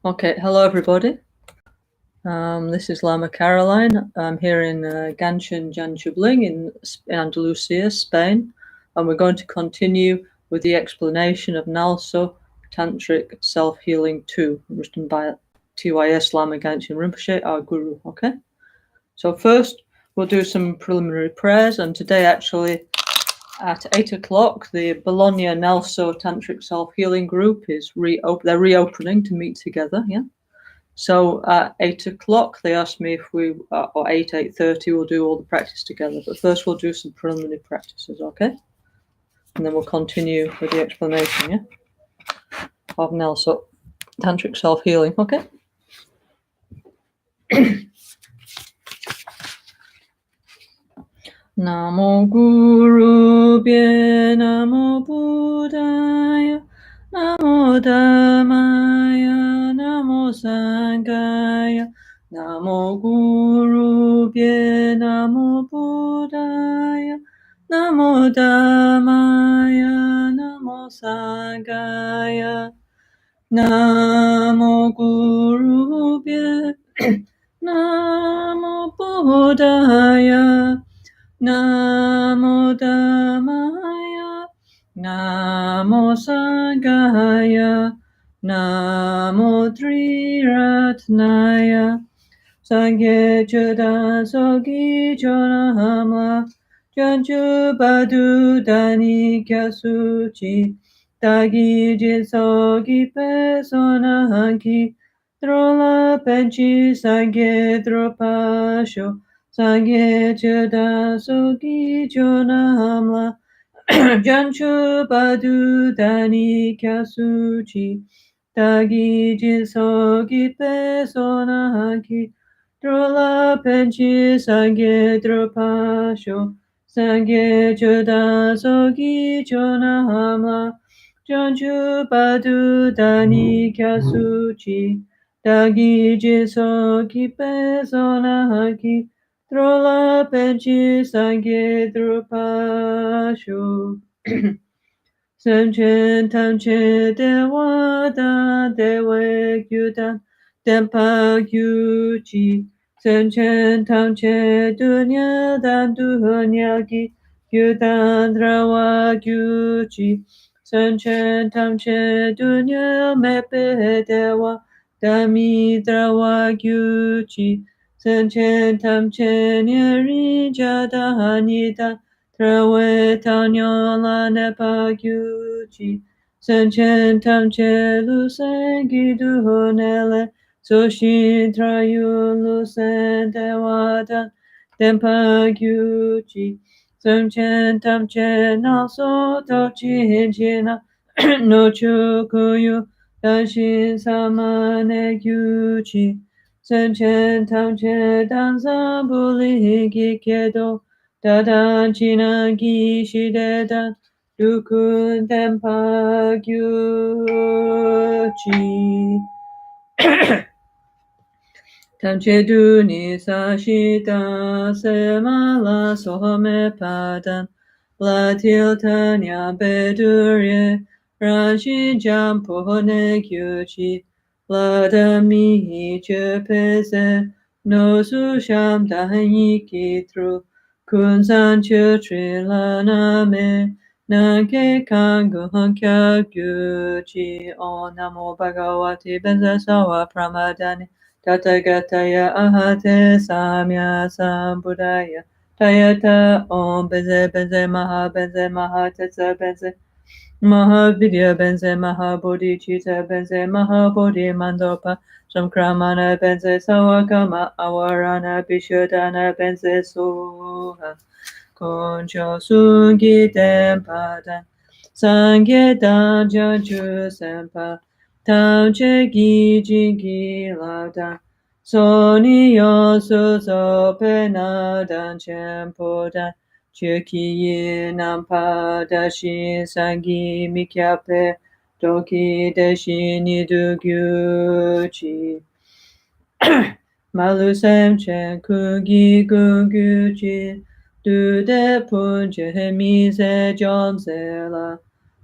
Okay, hello everybody. This is Lama Caroline. I'm here in NgalSo in Andalusia, Spain, and we're going to continue with the explanation of NgalSo Tantric Self-Healing 2, written by TYS Lama Gangchen Rinpoche, our guru. Okay, so first we'll do some preliminary prayers, and today actually at 8 o'clock the Bologna NgalSo Tantric Self-Healing group is they're reopening to meet together. Yeah. So at 8 o'clock, they asked me if we, or 8:30, we'll do all the practice together. But first we'll do some preliminary practices, okay? And then we'll continue with the explanation, yeah? Of NgalSo Tantric Self-Healing, okay? Namo Guru Bhye, Namo Buddhaya, Namo Dhammaya, Namo Sanghaya, Namo Guru Bhye, Namo Buddhaya, Namo Dhammaya, Namo Sanghaya, Namo Guru Bhye, Namo Buddhaya, Namo Dhammaya, Namo Sanghaya, Namo Triratnaya, Sangye Chada Sogi Chonamla, Janju Badu Dani Kyasuchi, Tagi Jinsogi Pesonanki, Drola Penchi Sangye Dropasho, Sangye Chada Sogi Chonamla, Janchu Badu Dani Kyasuchi, Tagi Jinsogi Pesonanki, Drola Penchi Sangye Dropasho, Sangye Choda Sogi Chonamla, Janchu Badu Dani Kyasuchi, Tagi Jinsogi Pesonanki, Drola Penchi Sangye Drupasho. Senchen Tamche Dewada Dewe Gyudan Dempa Gyuchi. Senchen Tamche Dunya Dan Dunyagi Gyudan Drawa Gyuchi. Senchen Tamche Dunya Mepe Dewa Dami Drawa Gyuchi. Senchen Tamche Nyeri Jada Hanida Trawe Tanyola Nepa Gyuchi, Senchen Tamche Lusen Giduhonele, Soshin Trayu Lusen Dewadan, Dempa Gyuchi, Senchen Tamche Naso Tochi Jina, No Chukuyu, Danshin Samane Gyuchi, Senchen Tamche Danzambuli Gikedo, Dadan Chinagi Shidedan Dukun Dempa Gyuchi Tamche Duni Sashita Semala Sohame Padan Latil Tanya Bedurye Rashi Jampone Gyuchi Ladami Chepese No Susham Dahi Kitru Kunsan Chutri Laname Nanke Kangu Hankya Gyuchi O Namo Bhagavati Benzasawa Pramadani Tathagataya Ahate Samya Sambuddhaya Tayata Om Benze Benze Maha Benze Maha Tetsa Benze Mahavidya Benze Mahabodhi Chita Benze Mahabodhi Mandopa Samkramana Benze Sawakama Awarana Bishodana Benze Soha Koncho Sungi Tempadan Sangye Danja Ju Sempa Tamche Gi Jingi Laudan Soni Yosu Zopenadan Chempodan Chuki Nampa Dashi Sangi Mikyape Doki Deshi Nidugyuchi Malusem Chen Kugi Guguchi Dude Punche Mise Jomsela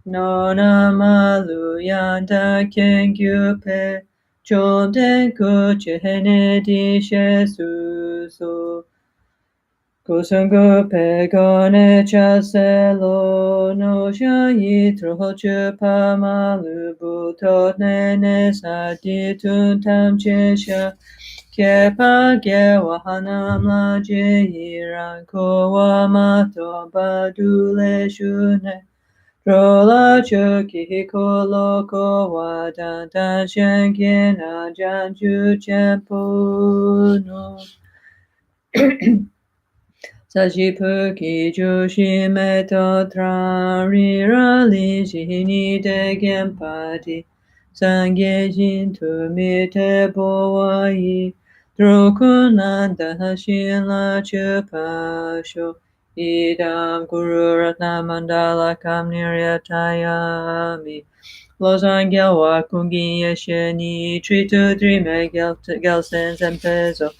Nona Malu Yanda Kengyupe Choden kuchene di shesu so. Kusungu pegone chaselo no shayi trochu pamalu buto nene sadi tuntam chesha. Kepa ge wahanam la jiran ko wa mato badule shune. Rola chuki hikolo ko wa dan dan shenkin a janju chenpu no. Sajipuki joshi meto trari li jini de genpati. Sangye jin tu mite bowai. Drokunanda hashin la chupasho. Idam guru ratna mandala kam niryatayami. Los angel wa kungi yesheni tritu drime gelsen zempezo.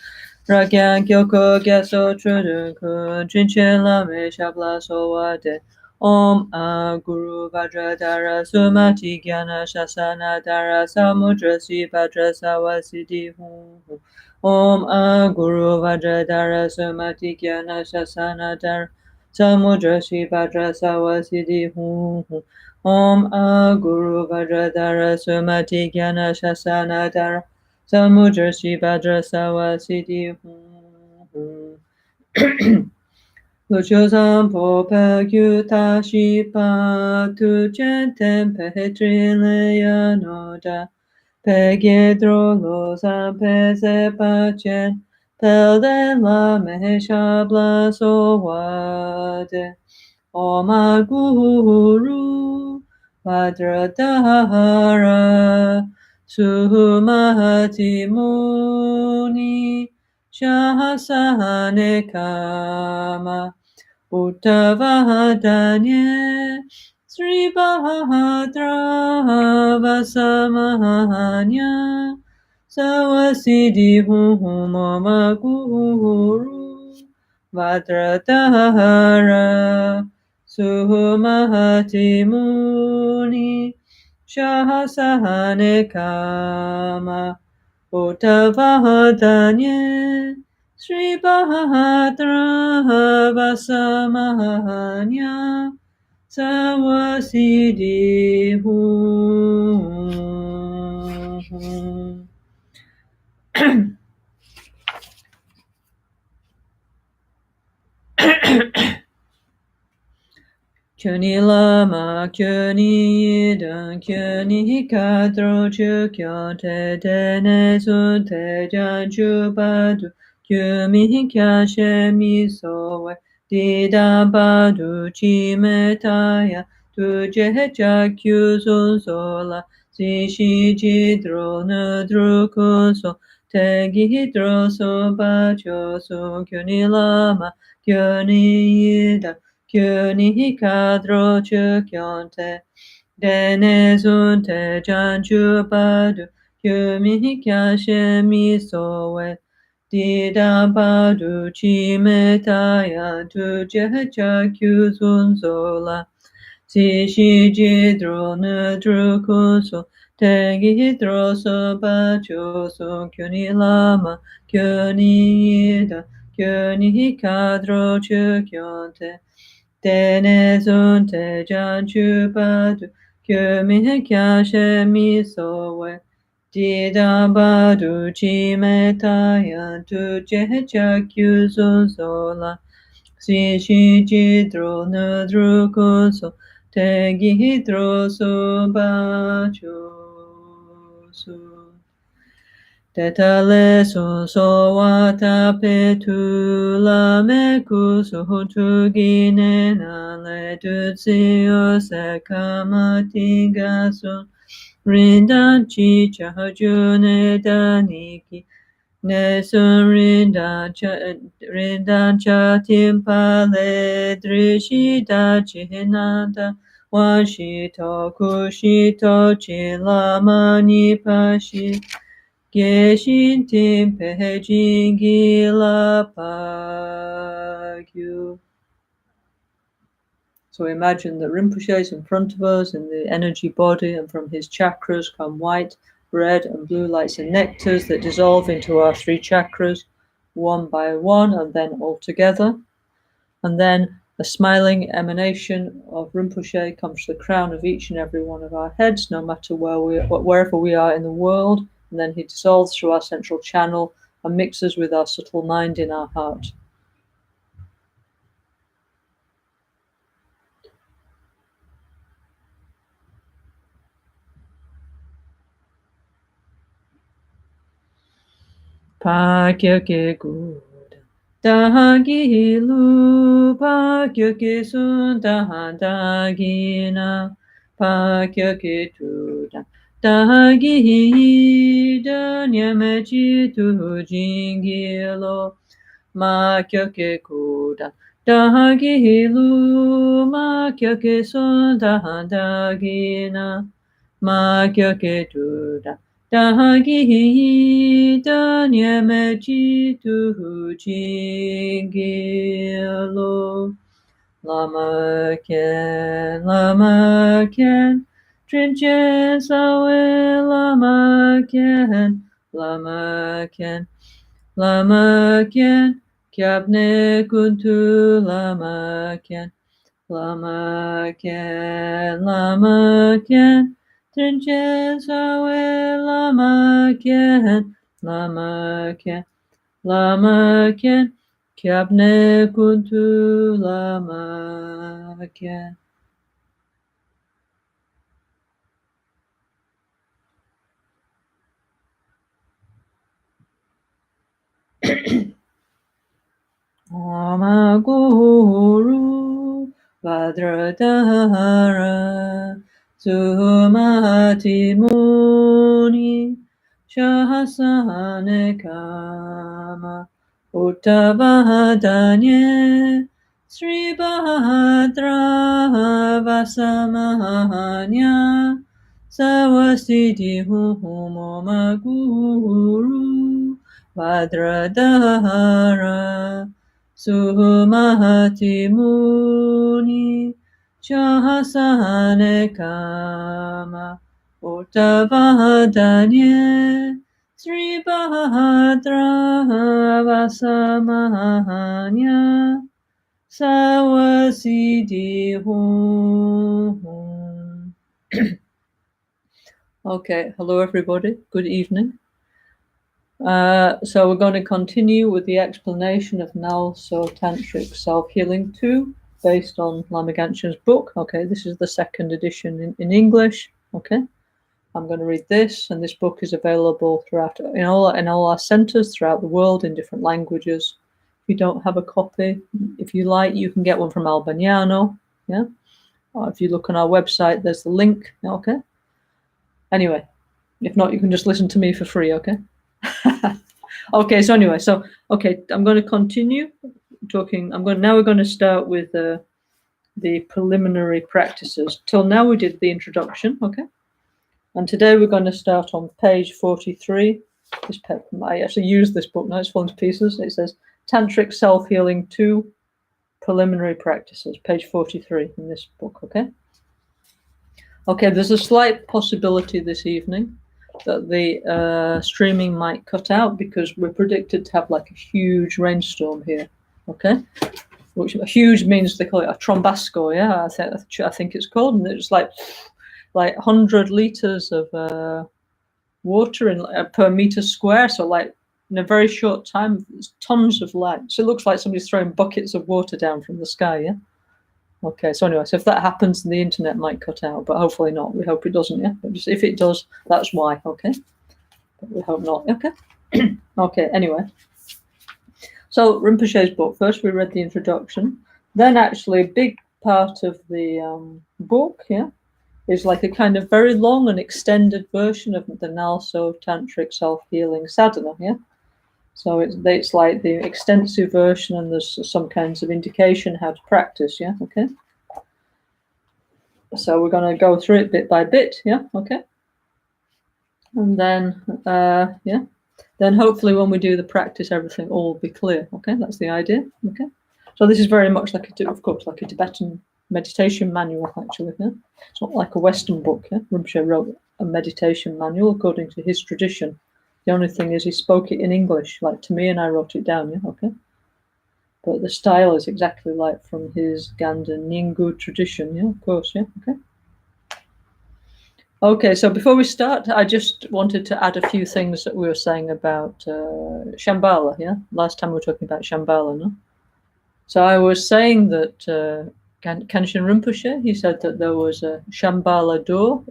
Rakyan kyoko gyaso trudun kun chinchen lame shabla sowade. Om a guru vajradara sumati gyana shasana dara samudra si vajra sawasidi hum. Om a guru vajradara sumati gyana shasana dara samudra si vajra sawasidi hum. Om a guru vajradara sumati gyana shasana dara Samudra Shivadra Sawa Siddhi Luchosam Popa Yuta Shipa Tujen Tempe Trileya Noda Pegedro Losam Pese Pachen Pelden La Meheshabla Sowade Oma Guru Vajradhara Suhumati Muni Shahasane Kama Uttavadanye Sri Bahadra Vasamahanya Sawasidi Mama Guru Vajradhara Suhumati Muni Shahasane Kama Uttavadanye Sri Bahadra Vasamahanya Sawasidi Kyoni lama, kyoni yidan, kyoni hikadro chukyon te dene sun te jan chubadu, kyumi hikyashe misowe, dida badu chimetaya, tuje jakyu sun sola, si shi jidro nudru kunso, te gidro so bacho sun kyoni lama, kyoni yidan, Kyoni hikadro chukyonte, dene zunte janju badu, kyumi hikyashe misowe, dida badu chimetaya tuje chakyu zunzola, si shi jidro nudru kuso, tengi hidro soba choso, kyoni lama, kyoni ida, kyoni hikadro chukyonte, Dene zunte janchu badu, kyumi hikyashe misowe, dida badu chimetaya tuje chakyu zunzola, si shi jidro nudru kuso, tengi hidro subachosu. Tetale so wata petula meku so tugine na le tutsio se kamatiga so rindan chi chahajune daniki ne sun rindan cha timpale drishida chihinanda washito kushito chilamani pashi Geshin Timpe Jingila Pagyu. So imagine that Rinpoche is in front of us in the energy body, and from his chakras come white red and blue lights and nectars that dissolve into our 3 chakras, one by one, and then all together. And then a smiling emanation of Rinpoche comes to the crown of each and every one of our heads, no matter wherever we are in the world. And then he dissolves through our central channel and mixes with our subtle mind in our heart. Pakyoke Guda Dagi Lu Pakyoke Sundahan Dagina Pakyoke Tuda Dagi Danyamechi Tu Jingilo Makyoke Guda Dagi Lu Makyoke Sundahan Dagina Makyoke Tuda Dagi Danyamechi Tu Jingilo Lama Ken Trinchen Sawe Lama Ken Kyabne Kuntu Lama Ken Trinchen Sawe Lama Ken Kyabne Kuntu Lama Ken. Lama Guru Vajradhara Sumati Muni Shahasane Kama Uttavadanye Sri Bhadra Vasamahanya Savasiti Humoma Guru Vajradhara Sumati Muni Shahasane Kama Uttavadanye Sri Bhadra Vasamahanya Sawasiti Hum. Okay, hello everybody, good evening. So we're going to continue with the explanation of NgalSo Tantric Self-Healing 2 based on Lama Gangchen's book. Okay, this is the second edition in English. Okay, I'm going to read this, and this book is available throughout in all our centers throughout the world in different languages. If you don't have a copy, if you like, you can get one from Albaniano. Yeah, or if you look on our website, there's the link. Okay. Anyway, if not, you can just listen to me for free. Okay. Okay, so anyway, I'm going to continue talking. Now we're going to start with the preliminary practices. Till now we did the introduction, okay? And today we're going to start on page 43. I actually used this book now, it's fallen to pieces. It says Tantric Self-Healing 2 Preliminary Practices, page 43 in this book, okay? Okay, there's a slight possibility this evening that the streaming might cut out because we're predicted to have like a huge rainstorm here, okay? Which huge means they call it a trombasco, yeah, I think it's called, and it's like 100 liters of water per meter square, so like in a very short time, there's tons of light. So it looks like somebody's throwing buckets of water down from the sky, yeah? Okay, so anyway, so if that happens, the internet might cut out, but hopefully not. We hope it doesn't, yeah? But just if it does, that's why, okay? But we hope not, okay? Okay, anyway. So Rinpoche's book, first we read the introduction, then actually a big part of the book, yeah, is like a kind of very long and extended version of the NgalSo Tantric Self-Healing Sadhana, yeah? So it's like the extensive version, and there's some kinds of indication how to practice, yeah, okay? So we're going to go through it bit by bit, yeah, okay? And then, yeah, then hopefully when we do the practice, everything all will be clear, okay? That's the idea, okay? So this is very much like of course, like a Tibetan meditation manual, actually, yeah? It's not like a Western book, yeah? Rinpoche wrote a meditation manual according to his tradition. The only thing is he spoke it in English, like to me, and I wrote it down, yeah, okay? But the style is exactly like from his Ganda Nyingu tradition, yeah, of course, yeah, okay? Okay, so before we start, I just wanted to add a few things that we were saying about Shambhala, yeah? Last time we were talking about Shambhala, no? So I was saying that Kenshin Rinpoche, he said that there was a Shambhala door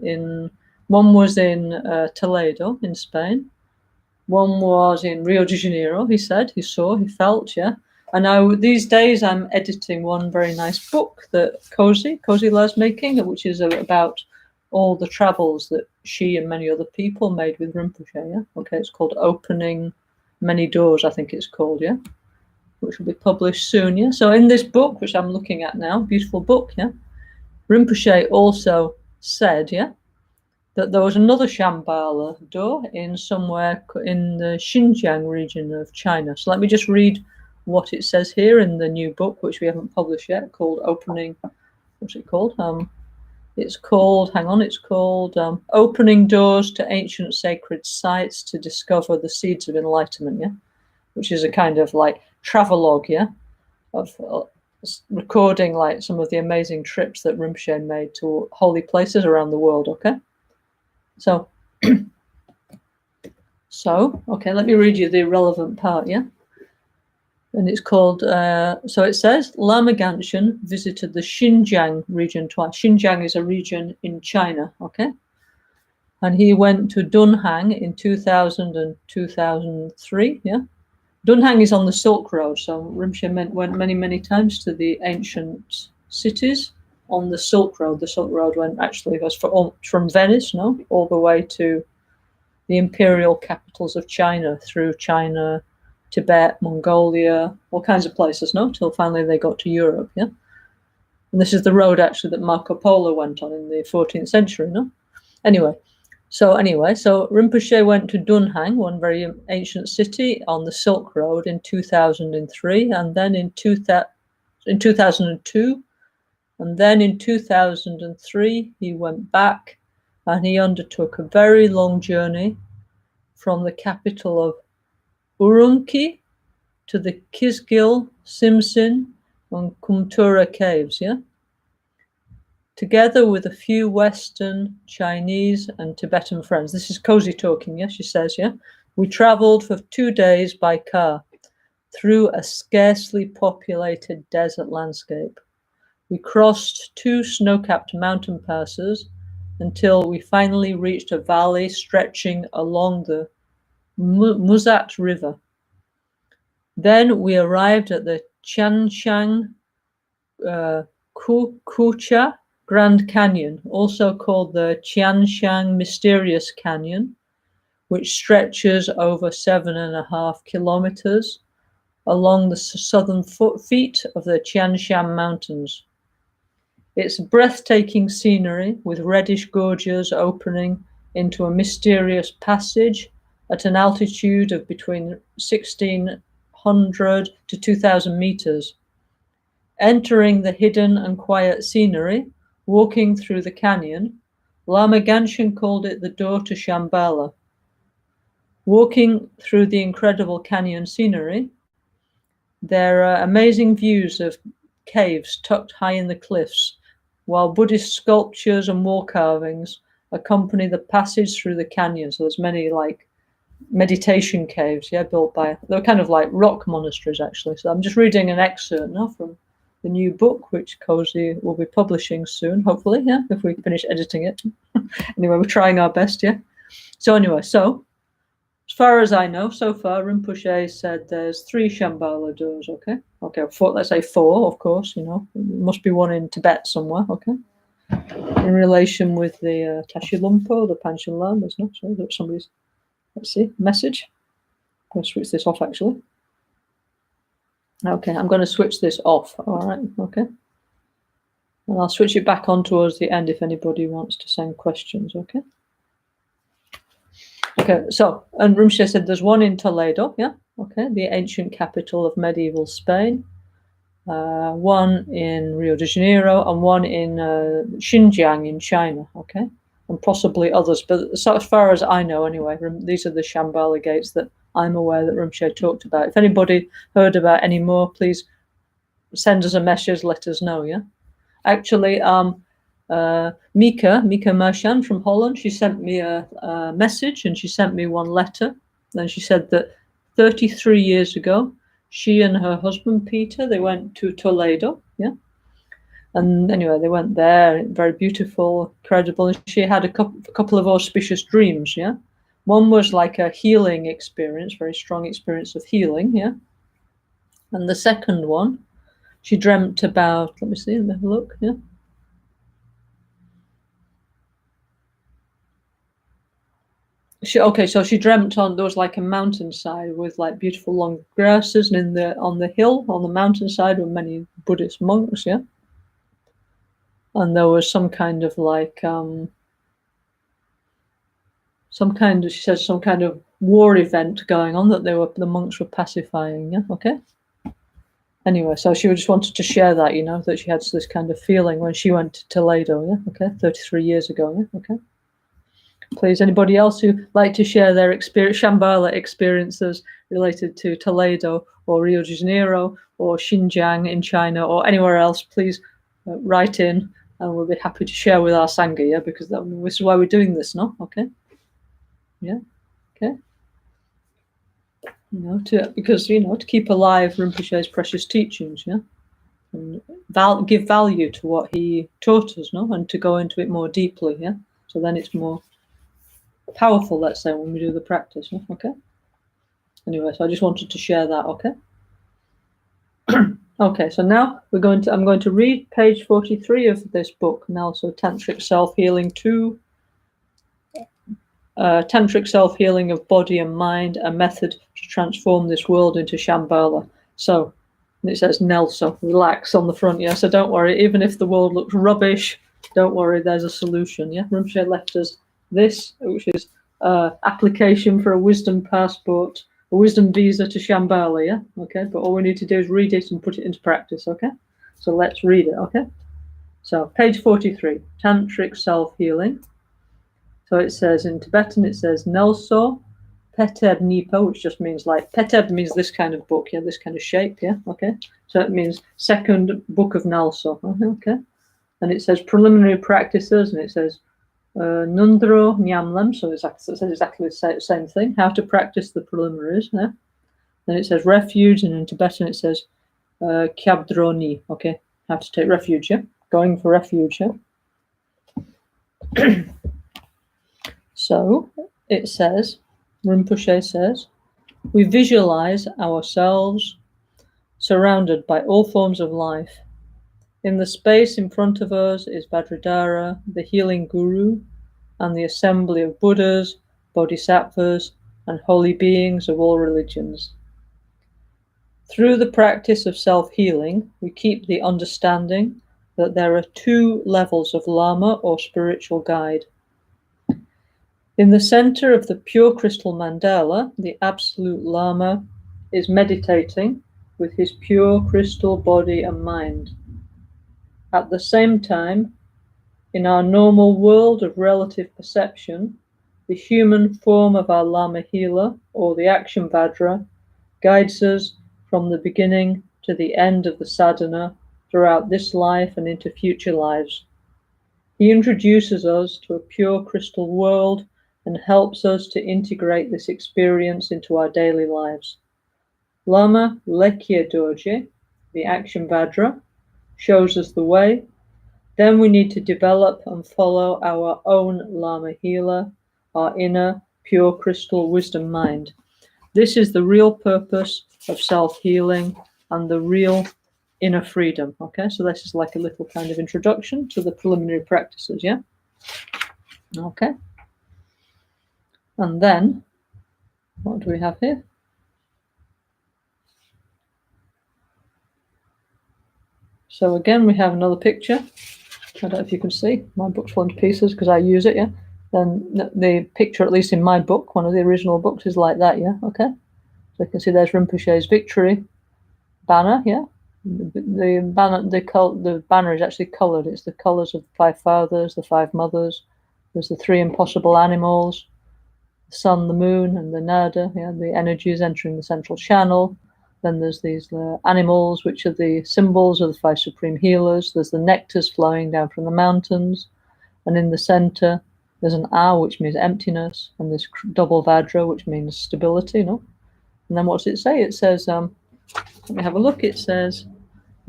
one was in Toledo in Spain, one was in Rio de Janeiro, he said, he felt, yeah. And these days I'm editing one very nice book that Cozy La's making, which is about all the travels that she and many other people made with Rinpoche, yeah. Okay, it's called Opening Many Doors, I think it's called, yeah, which will be published soon, yeah. So in this book, which I'm looking at now, beautiful book, yeah, Rinpoche also said, yeah, that there was another Shambhala door in somewhere in the Xinjiang region of China. So let me just read what it says here in the new book, which we haven't published yet, called Opening, what's it called? It's called Opening Doors to Ancient Sacred Sites to Discover the Seeds of Enlightenment, yeah, which is a kind of like travelogue, yeah, of recording like some of the amazing trips that Rinpoche made to holy places around the world, okay? So, okay, let me read you the relevant part, yeah? And it's called, so it says, Lama Ganshin visited the Xinjiang region twice. Xinjiang is a region in China, okay? And he went to Dunhang in 2000 and 2003, yeah? Dunhang is on the Silk Road, so Rinpoche went many, many times to the ancient cities on the Silk Road. The Silk Road was from Venice, no, all the way to the imperial capitals of China, through China, Tibet, Mongolia, all kinds of places, no, till finally they got to Europe, yeah. And this is the road actually that Marco Polo went on in the 14th century, no. Anyway, so Rinpoche went to Dunhang, one very ancient city on the Silk Road, in 2003, and then in 2002, and then in 2003 he went back and he undertook a very long journey from the capital of Urumqi to the Kisgil, Simsin, and Kumtura caves, yeah? Together with a few Western, Chinese, and Tibetan friends. This is Cozy talking, yeah, she says, yeah? We traveled for 2 days by car through a scarcely populated desert landscape. We crossed 2 snow-capped mountain passes until we finally reached a valley stretching along the Muzat River. Then we arrived at the Chanshan Kucha Grand Canyon, also called the Qianshan Mysterious Canyon, which stretches over 7.5 kilometers along the southern feet of the Qianshan Mountains. It's breathtaking scenery with reddish gorges opening into a mysterious passage at an altitude of between 1,600 to 2,000 meters. Entering the hidden and quiet scenery, walking through the canyon, Lama Ganshin called it the door to Shambhala. Walking through the incredible canyon scenery, there are amazing views of caves tucked high in the cliffs, while Buddhist sculptures and wall carvings accompany the passage through the canyon. So there's many like meditation caves, yeah, they're kind of like rock monasteries actually. So I'm just reading an excerpt now from the new book, which Cozy will be publishing soon, hopefully, yeah, if we finish editing it. Anyway, we're trying our best, yeah. So anyway, so as far as I know, so far, Rinpoche said there's 3 Shambhala doors, okay? Okay, let's say 4, of course, you know. There must be one in Tibet somewhere, okay? In relation with the Tashi Lumpo, the Panchen Lamas, no? So there's somebody's, let's see, message. I'm going to switch this off, actually. Okay, I'm going to switch this off, all right, okay? And I'll switch it back on towards the end if anybody wants to send questions, okay? Okay, so, and Rinpoche said there's one in Toledo, yeah, okay, the ancient capital of medieval Spain, one in Rio de Janeiro, and one in Xinjiang in China, okay? and possibly others. But so as far as I know, anyway, these are the Shambhala gates that I'm aware that Rinpoche talked about. If anybody heard about any more, please send us a message, let us know, yeah? Actually, Mika Mershan from Holland, she sent me a message, and she sent me one letter. And she said that 33 years ago, she and her husband, Peter, they went to Toledo, yeah? And anyway, they went there, very beautiful, incredible. And she had a couple of auspicious dreams, yeah? One was like a healing experience, very strong experience of healing, yeah? And the second one, she dreamt about, let me have a look, yeah? So she dreamt there was like a mountainside with like beautiful long grasses, and on the hill, on the mountainside, were many Buddhist monks, yeah? And there was some kind of like, she says some kind of war event going on that the monks were pacifying, yeah? Okay. Anyway, so she just wanted to share that, that she had this kind of feeling when she went to Toledo, yeah? Okay, 33 years ago, yeah? Okay. Please, anybody else who like to share their Shambhala experiences related to Toledo or Rio de Janeiro or Xinjiang in China or anywhere else, please write in, and we'll be happy to share with our Sangha, yeah? Because this is why we're doing this, no? Okay. Yeah. Okay. To keep alive Rinpoche's precious teachings, yeah, and give value to what he taught us, no, and to go into it more deeply, yeah. So then it's more powerful, let's say, when we do the practice, yeah? Okay. Anyway, so I just wanted to share that, okay. Okay, so now I'm going to read page 43 of this book, NgalSo Tantric Self-Healing 2. Tantric self-healing of body and mind, a method to transform this world into Shambhala. So it says NgalSo, relax on the front, yeah? So don't worry, even if the world looks rubbish, don't worry, there's a solution, yeah? Rinpoche left us this, which is application for a wisdom passport, a wisdom visa to Shambhala, yeah? Okay, but all we need to do is read it and put it into practice, okay? So let's read it, okay? So page 43, Tantric Self-Healing. So it says in Tibetan, it says NgalSo Peteb Nipa, which just means like, Peteb means this kind of book, yeah, this kind of shape, yeah, okay. So it means second book of NgalSo, okay. And it says preliminary practices, and it says Nundro Nyamlem, so it says exactly the same thing, how to practice the preliminaries, yeah. Then it says refuge, and in Tibetan it says Kyabdroni, okay, how to take refuge, yeah, going for refuge, yeah. So it says, Rinpoche says, we visualize ourselves surrounded by all forms of life. In the space in front of us is Vajradhara, the healing guru, and the assembly of Buddhas, Bodhisattvas, and holy beings of all religions. Through the practice of self-healing, we keep the understanding that there are two levels of Lama or spiritual guide. In the center of the pure crystal mandala, the absolute Lama is meditating with his pure crystal body and mind. At the same time, in our normal world of relative perception, the human form of our Lama healer, or the action Vajra, guides us from the beginning to the end of the sadhana throughout this life and into future lives. He introduces us to a pure crystal world and helps us to integrate this experience into our daily lives. Lama Lekya Dorje, the action Vajra, shows us the way. Then we need to develop and follow our own Lama healer, our inner pure crystal wisdom mind. This is the real purpose of self-healing and the real inner freedom. Okay, so this is like a little kind of introduction to the preliminary practices, yeah? Okay. And then, what do we have here? So again, we have another picture. I don't know if you can see. My book's fallen to pieces because I use it, yeah? Then the picture, at least in my book, one of the original books, is like that, yeah? Okay. So you can see there's Rinpoche's victory banner, yeah? The banner is actually coloured. It's the colours of the five fathers, the five mothers, There's the three impossible animals, the sun, the moon, and the nada, yeah, the energies entering the central channel. Then there's these animals, which are the symbols of the five supreme healers. There's the nectars flowing down from the mountains. And in the center, there's an A, which means emptiness, and this double Vajra, which means stability, no? And then what's it say? It says, let me have a look. It says,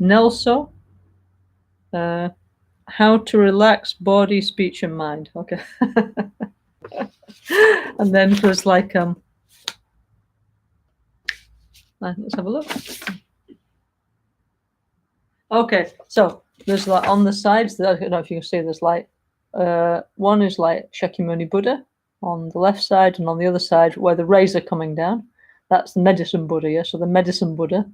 NgalSo, how to relax body, speech, and mind. Okay. And then there's like, let's have a look. Okay, so there's like on the sides, I don't know if you can see, there's like, one is like Shakyamuni Buddha on the left side, and on the other side, where the rays are coming down, that's the medicine Buddha, yeah? So the medicine Buddha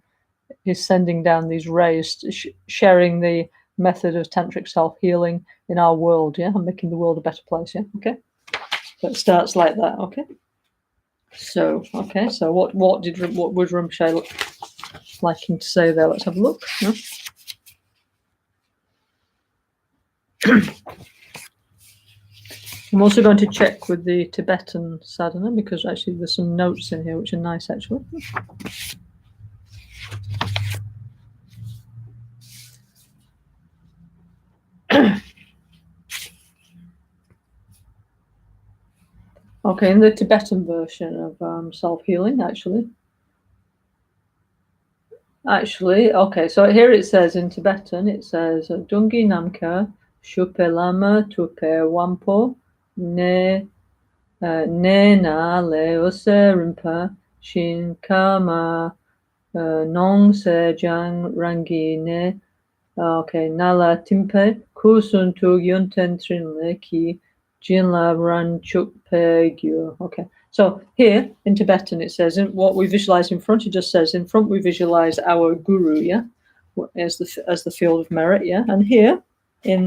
is sending down these rays, sharing the method of tantric self-healing in our world, yeah, and making the world a better place, yeah, okay? So it starts like that, okay? So, okay, so what would Rinpoche like him to say there? Let's have a look. Yeah? I'm also going to check with the Tibetan sadhana, because actually there's some notes in here which are nice, actually. Okay, in the Tibetan version of self-healing, actually, okay, so here it says in Tibetan, it says, Dungi Namka Shupe Lama Tupe Wampo Ne na le ose rimpa shin kama nong se jang rangi ne okay nala timpe kusun tu yunten trin le ki jinla ran chuk pe gyu. Okay, so here in Tibetan it says, in what we visualize in front, it just says in front we visualize our guru, yeah, as the field of merit, yeah, and here in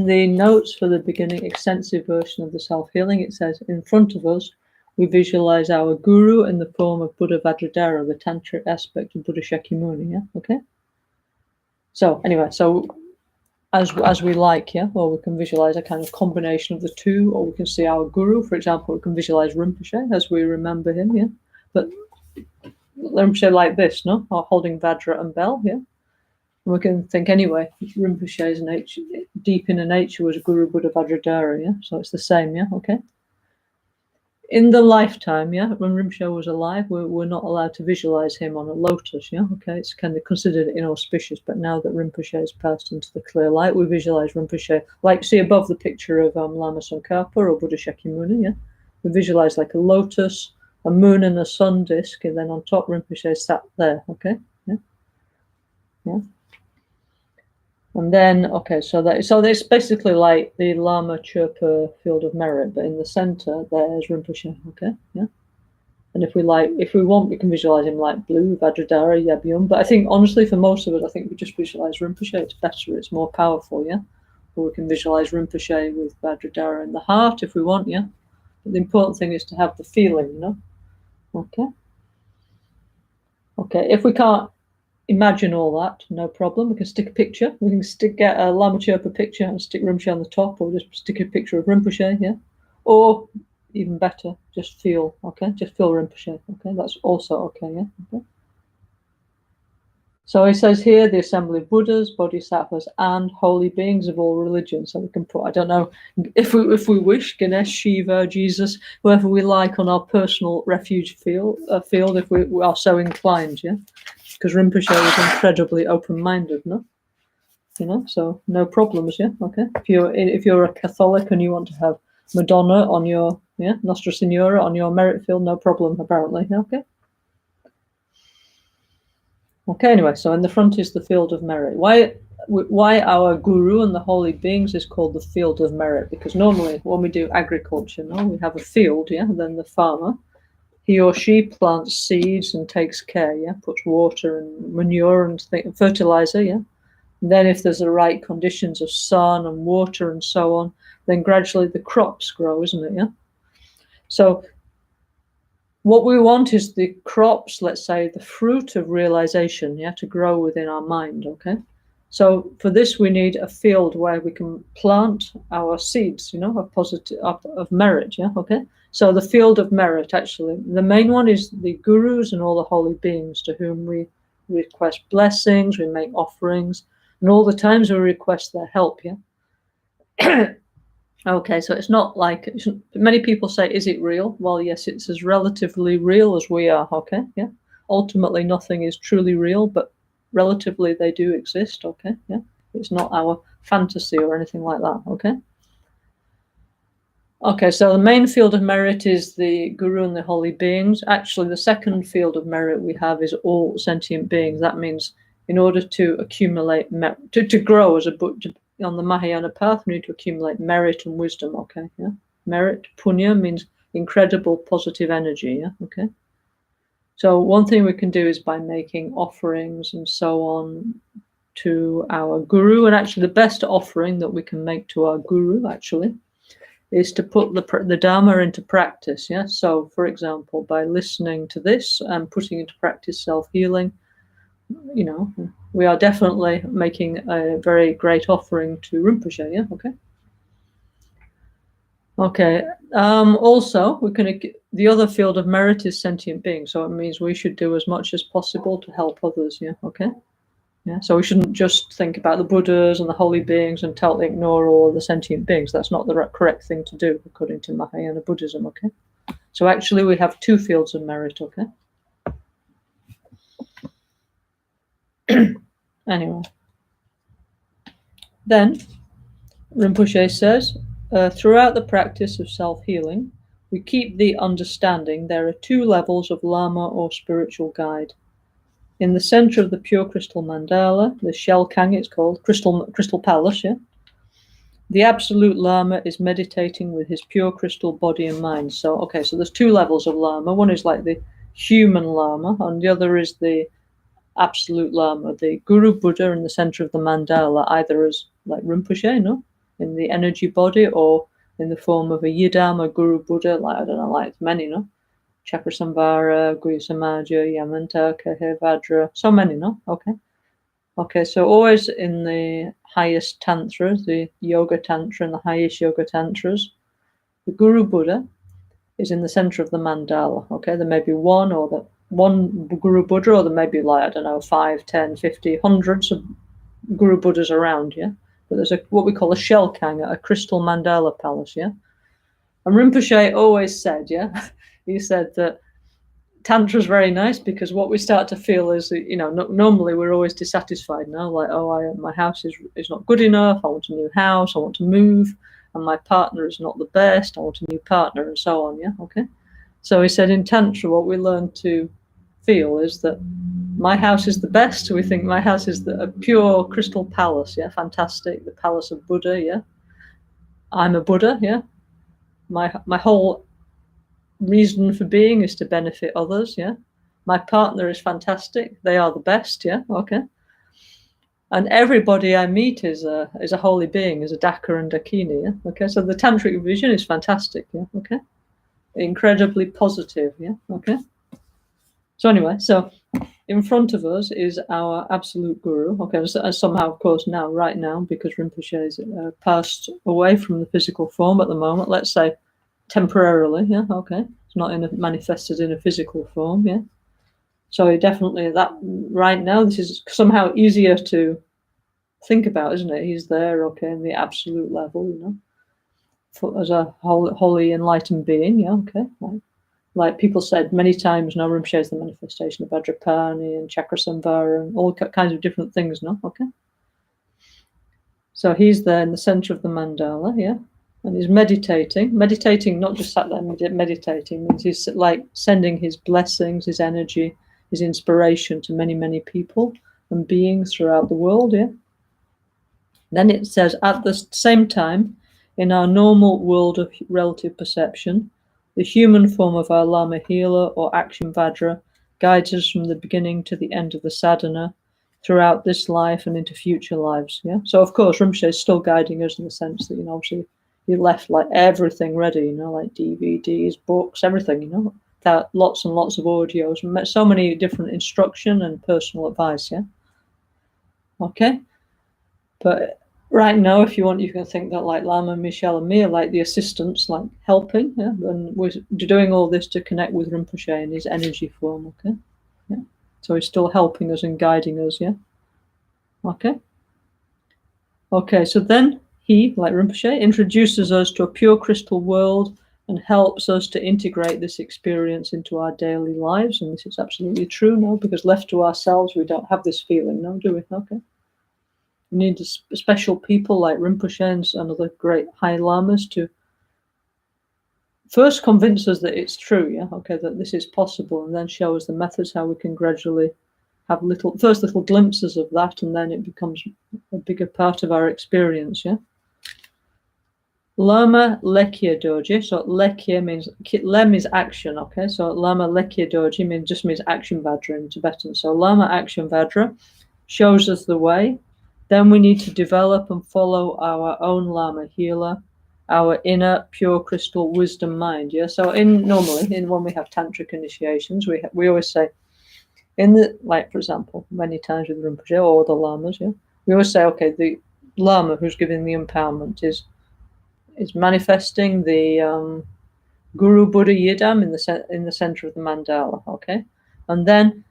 the notes for the beginning extensive version of the self-healing, it says, in front of us, we visualize our guru in the form of Buddha Vajradhara, the tantric aspect of Buddha Shakyamuni, yeah, okay? So anyway, so as we like, yeah, or we can visualize a kind of combination of the two, or we can see our guru, for example, we can visualize Rinpoche as we remember him, yeah? But Rinpoche like this, no? Or holding Vajra and bell, yeah? We can think anyway, Rinpoche's nature, deep inner nature was Guru Buddha Vajradhara, yeah? So it's the same, yeah? Okay. In the lifetime, yeah, when Rinpoche was alive, we're not allowed to visualize him on a lotus, yeah? Okay, it's kind of considered inauspicious, but now that Rinpoche has passed into the clear light, we visualize Rinpoche, like see above the picture of Lama Tsongkhapa or Buddha Shakyamuni, yeah? We visualize like a lotus, a moon and a sun disk, and then on top Rinpoche sat there, okay? Yeah? Yeah. And then, okay, so it's basically like the Lama Chirpa field of merit, but in the center there's Rinpoche, okay, yeah. And if we want, we can visualize him like blue, Vajradhara, Yabyum. But I think honestly, for most of it, I think we just visualize Rinpoche. It's better, it's more powerful, yeah. Or we can visualize Rinpoche with Vajradhara in the heart if we want, yeah. But the important thing is to have the feeling, you know. Okay. Okay, if we can't imagine all that, no problem. We can stick a picture. We can get a Lama Chirpa picture and stick Rinpoche on the top, or just stick a picture of Rinpoche, yeah? Or even better, just feel, okay? Just feel Rinpoche, okay? That's also okay, yeah? Okay. So he says here, the assembly of Buddhas, Bodhisattvas, and holy beings of all religions. So we can put, I don't know, if we wish, Ganesh, Shiva, Jesus, whoever we like on our personal refuge field if we are so inclined, yeah? Because Rinpoche was incredibly open-minded, no? You know, so no problems, yeah? Okay. If you're a Catholic and you want to have Madonna on your, yeah, Nostra Signora on your merit field, no problem, apparently, okay? Okay, anyway, so in the front is the field of merit. Why our guru and the holy beings is called the field of merit? Because normally when we do agriculture, no, we have a field, yeah, and then the farmer, he or she plants seeds and takes care, yeah, puts water and manure and fertilizer, yeah. And then if there's the right conditions of sun and water and so on, then gradually the crops grow, isn't it, yeah? So what we want is the crops, let's say, the fruit of realization, yeah, to grow within our mind, okay? So for this, we need a field where we can plant our seeds, of positive, of merit. Yeah, okay. So the field of merit, actually, the main one is the gurus and all the holy beings to whom we request blessings, we make offerings, and all the times we request their help. Yeah. Okay, so it's not like many people say, is it real? Well, yes, it's as relatively real as we are. Okay, yeah. Ultimately, nothing is truly real, but relatively they do exist. Okay, yeah. It's not our fantasy or anything like that. Okay. Okay, so the main field of merit is the guru and the holy beings. Actually, the second field of merit we have is all sentient beings. That means in order to accumulate to grow as a on the Mahayana path, we need to accumulate merit and wisdom. Okay, yeah. Merit, punya, means incredible positive energy. Yeah, okay. So one thing we can do is by making offerings and so on to our guru, and actually the best offering that we can make to our guru actually is to put the Dharma into practice. Yeah. So, for example, by listening to this and putting into practice self-healing, we are definitely making a very great offering to Rinpoche. Yeah. Okay. Okay. Also, the other field of merit is sentient beings. So it means we should do as much as possible to help others. Yeah. Okay. Yeah, so we shouldn't just think about the Buddhas and the holy beings and totally ignore all the sentient beings. That's not the correct thing to do, according to Mahayana Buddhism, okay? So actually we have two fields of merit, okay? Anyway. Then, Rinpoche says, throughout the practice of self-healing, we keep the understanding there are two levels of Lama or spiritual guide. In the center of the pure crystal mandala, the Shelkang it's called, crystal palace, yeah? The absolute Lama is meditating with his pure crystal body and mind. So, okay, so there's two levels of Lama. One is like the human Lama, and the other is the absolute Lama, the Guru Buddha in the center of the mandala, either as like Rinpoche, in the energy body, or in the form of a Yidama Guru Buddha, like, I don't know, like many, Chakrasamvara, Guhyasamaja, Yamantaka, Vajra, so many, Okay. Okay, so always in the highest tantras, the yoga tantra and the highest yoga tantras, the Guru Buddha is in the center of the mandala. Okay, there may be one Guru Buddha, or there may be 5, 10, 50, hundreds of Guru Buddhas around, yeah. But there's what we call a Shelkang, a crystal mandala palace, yeah. And Rinpoche always said, yeah, he said that Tantra is very nice because what we start to feel is, normally we're always dissatisfied now, like, my house is not good enough, I want a new house, I want to move, and my partner is not the best, I want a new partner, and so on, yeah, okay? So he said in Tantra, what we learn to feel is that my house is the best, we think my house is a pure crystal palace, yeah, fantastic, the palace of Buddha, yeah? I'm a Buddha, yeah? My whole reason for being is to benefit others, yeah. My partner is fantastic, they are the best, yeah, okay. And everybody I meet is a holy being, is a Daka and Dakini, yeah, okay. So the tantric vision is fantastic, yeah, okay. Incredibly positive, yeah, okay. So anyway, so in front of us is our absolute guru, okay. Somehow, of course, right now, because Rinpoche is passed away from the physical form at the moment, let's say temporarily, yeah, okay. It's not manifested in a physical form, yeah. So definitely that right now, this is somehow easier to think about, isn't it? He's there, okay, in the absolute level, as a holy enlightened being, yeah, okay. Like people said many times, Rinpoche is the manifestation of Vajrapani and Chakrasamvara and all kinds of different things, okay. So he's there in the center of the mandala, yeah. And he's meditating, not just sat there meditating, means he's like sending his blessings, his energy, his inspiration to many, many people and beings throughout the world, yeah. Then it says, at the same time, in our normal world of relative perception, the human form of our Lama healer or action Vajra guides us from the beginning to the end of the sadhana, throughout this life and into future lives, yeah. So of course, Rinpoche is still guiding us in the sense that, obviously, he left like everything ready, like DVDs, books, everything, lots and lots of audios, so many different instruction and personal advice, yeah. Okay. But right now, if you want, you can think that like Lama, Michelle, and me are like the assistants, like helping, yeah, and we're doing all this to connect with Rinpoche in his energy form, okay? Yeah. So he's still helping us and guiding us, yeah? Okay. Okay, so then he, like Rinpoche, introduces us to a pure crystal world and helps us to integrate this experience into our daily lives. And this is absolutely true, no? Because left to ourselves, we don't have this feeling, no, do we? Okay. We need special people like Rinpoche and other great high lamas to first convince us that it's true, yeah, okay, that this is possible, and then show us the methods how we can gradually have little glimpses of that, and then it becomes a bigger part of our experience, yeah. Lama Lekya Doji. So Lekya means Lem is action, okay? So Lama Lekya Doji means action Vajra in Tibetan. So Lama Action Vajra shows us the way. Then we need to develop and follow our own Lama healer, our inner pure crystal wisdom mind. Yeah. So when we have tantric initiations, we always say for example, many times with Rinpoche or the lamas, yeah, we always say, okay, the lama who's giving the empowerment is manifesting the Guru Buddha Yidam in the center of the mandala, okay? And then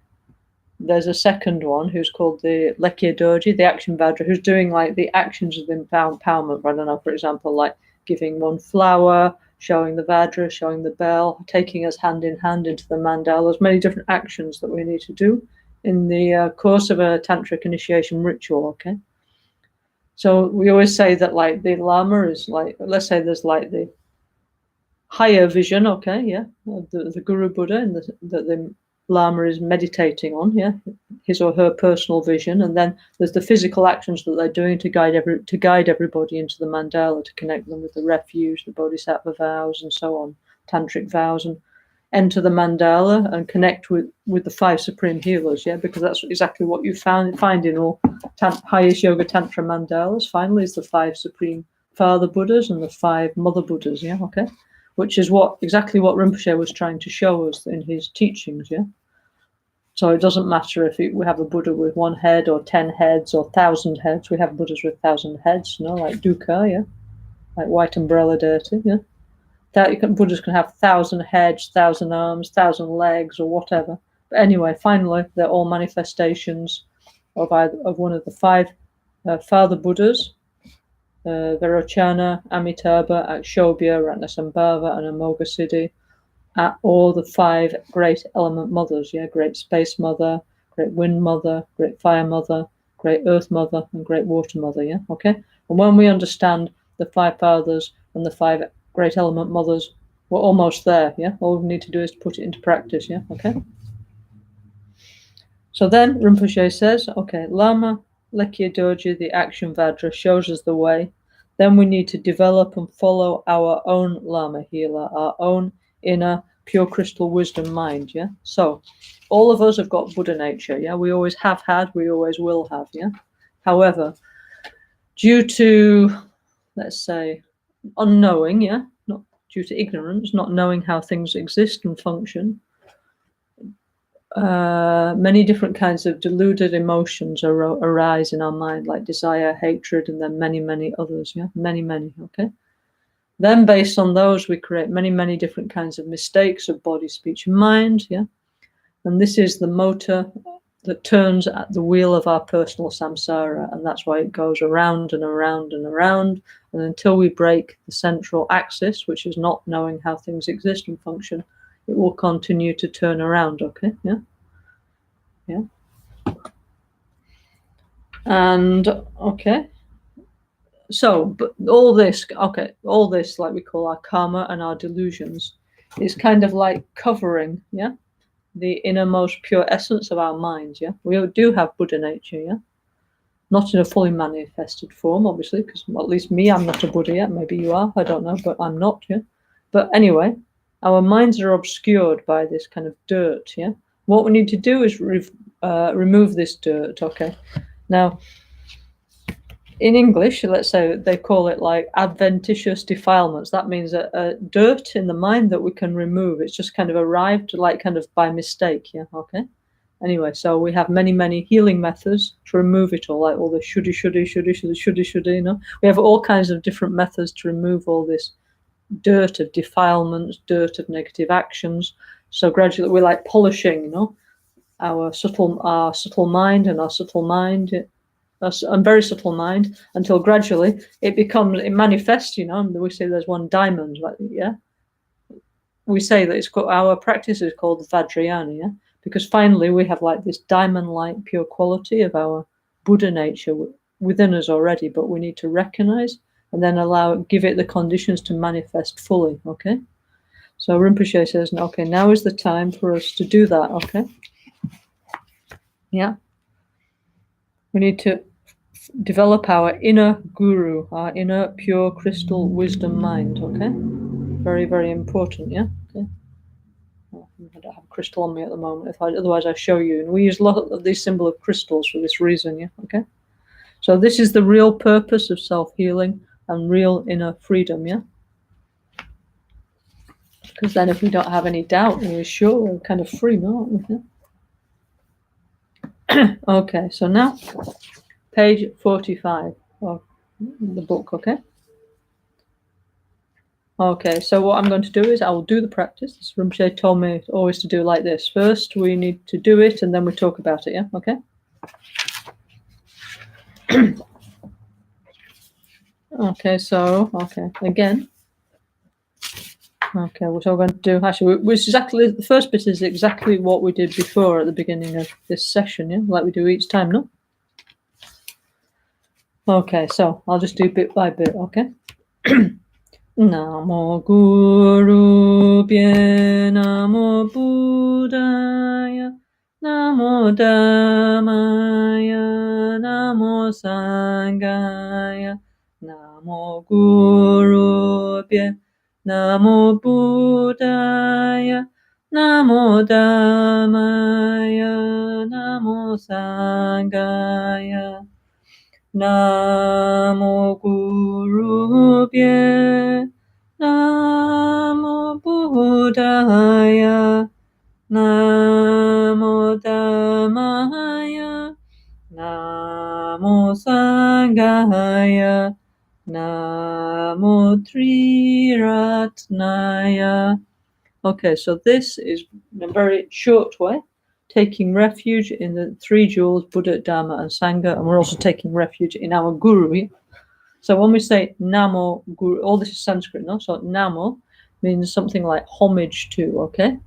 there's a second one who's called the Lekya Doji, the action Vajra, who's doing like the actions of the empowerment. I don't know, for example, like giving one flower, showing the Vajra, showing the bell, taking us hand in hand into the mandala. There's many different actions that we need to do in the course of a tantric initiation ritual, okay? So we always say that like the Lama is like, let's say there's like the higher vision, okay, yeah, the Guru Buddha and that the Lama is meditating on, yeah, his or her personal vision, and then there's the physical actions that they're doing to guide everybody into the mandala, to connect them with the refuge, the bodhisattva vows, and so on, tantric vows, and enter the mandala and connect with the five supreme healers, yeah, because that's exactly what you find in all highest yoga tantra mandalas. Finally, is the five supreme father Buddhas and the five mother Buddhas, yeah, okay, which is exactly what Rinpoche was trying to show us in his teachings, yeah. So it doesn't matter if we have a Buddha with one head or 10 heads or 1,000 heads. We have Buddhas with 1,000 heads, like Dukkha, yeah, like white umbrella deity, yeah. Buddhas can have 1,000 heads, 1,000 arms, 1,000 legs, or whatever. But anyway, finally, they're all manifestations of one of the five father Buddhas, Vairocana, Amitabha, Akshobhya, Ratnasambhava, and Amoghasiddhi, or the five great element mothers, yeah, great space mother, great wind mother, great fire mother, great earth mother, and great water mother, yeah, okay? And when we understand the five fathers and the five great element mothers, we're almost there, yeah? All we need to do is to put it into practice, yeah, okay? So then Rinpoche says, okay, Lama Lekya Doji, the action Vajra, shows us the way. Then we need to develop and follow our own Lama healer, our own inner pure crystal wisdom mind, yeah? So all of us have got Buddha nature, yeah? We always have had, we always will have, yeah? However, due to, let's say, unknowing, yeah, not due to ignorance, not knowing how things exist and function, many different kinds of deluded emotions arise in our mind, like desire, hatred, and then many others, yeah, many, okay? Then based on those, we create many different kinds of mistakes of body, speech, and mind, yeah? And this is the motor that turns at the wheel of our personal samsara, and that's why it goes around and around and around, and until we break the central axis, which is not knowing how things exist and function, it will continue to turn around, okay? Yeah. And okay, so but all this, like we call our karma and our delusions, is kind of like covering, yeah, the innermost pure essence of our minds, yeah. We do have Buddha nature, yeah, not in a fully manifested form, obviously, because at least me, I'm not a Buddha yet. Maybe you are, I don't know, but I'm not, yeah. But anyway, our minds are obscured by this kind of dirt, yeah. What we need to do is remove this dirt, okay. Now, in English, let's say they call it like adventitious defilements. That means a dirt in the mind that we can remove. It's just kind of arrived like kind of by mistake, yeah, okay? Anyway, so we have many healing methods to remove it all, like all the shouldy, you know. We have all kinds of different methods to remove all this dirt of defilements, dirt of negative actions. So gradually we're like polishing, you know, our subtle mind and our subtle mind, a very subtle mind, until gradually it manifests, you know. And we say there's one diamond, like, yeah. We say that it's called, our practice is called Vajrayana, yeah, because finally we have like this diamond-like pure quality of our Buddha nature within us already, but we need to recognize and then give it the conditions to manifest fully, okay? So Rinpoche says, okay, now is the time for us to do that, okay? Yeah. We need to develop our inner guru, our inner pure crystal wisdom mind, okay? Very important, yeah? Okay. I don't have a crystal on me at the moment. Otherwise, I show you. And we use a lot of these symbol of crystals for this reason, yeah? Okay? So this is the real purpose of self-healing and real inner freedom, yeah? Because then if we don't have any doubt, we're sure we're kind of free, no? Okay, so now, page 45 of the book, okay? Okay, so what I'm going to do is I will do the practice. Rinpoche told me always to do like this. First, we need to do it, and then we talk about it, yeah? Okay? Okay, so, again. Okay, what I'm going to do, actually, the first bit is exactly what we did before at the beginning of this session, yeah? Like we do each time, no? Okay, so I'll just do bit by bit, okay? Namo Guru Bhye, Namo Buddhaya, Namo Dhammaya, Namo Sanghaya, Namo Guru Bhye, Namo Buddhaya, Namo Dhammaya, Namo Sanghaya. Namo Guru Bhye, Namo Buddhaya, Namo Dhammaya, Namo Sanghaya, Namo Triratnaya. Okay, so this is in a very short way taking refuge in the three jewels, Buddha, Dharma, and Sangha, and we're also taking refuge in our Guru. So when we say Namo Guru, all this is Sanskrit, no? So Namo means something like homage to, okay?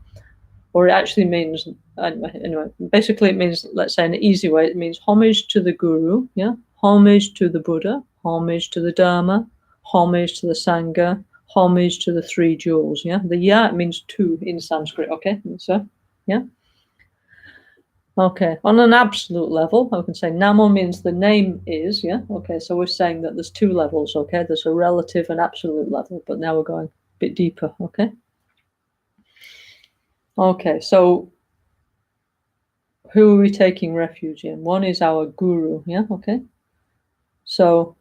Or it actually means, anyway, basically it means, let's say in an easy way, it means homage to the Guru, yeah? Homage to the Buddha, homage to the Dharma, homage to the Sangha, homage to the three jewels, yeah? The ya means two in Sanskrit, okay? So, yeah? Okay, on an absolute level, I can say Namo means the name is, yeah? Okay, so we're saying that there's two levels, okay? There's a relative and absolute level, but now we're going a bit deeper, okay? Okay, so who are we taking refuge in? One is our Guru, yeah? Okay? So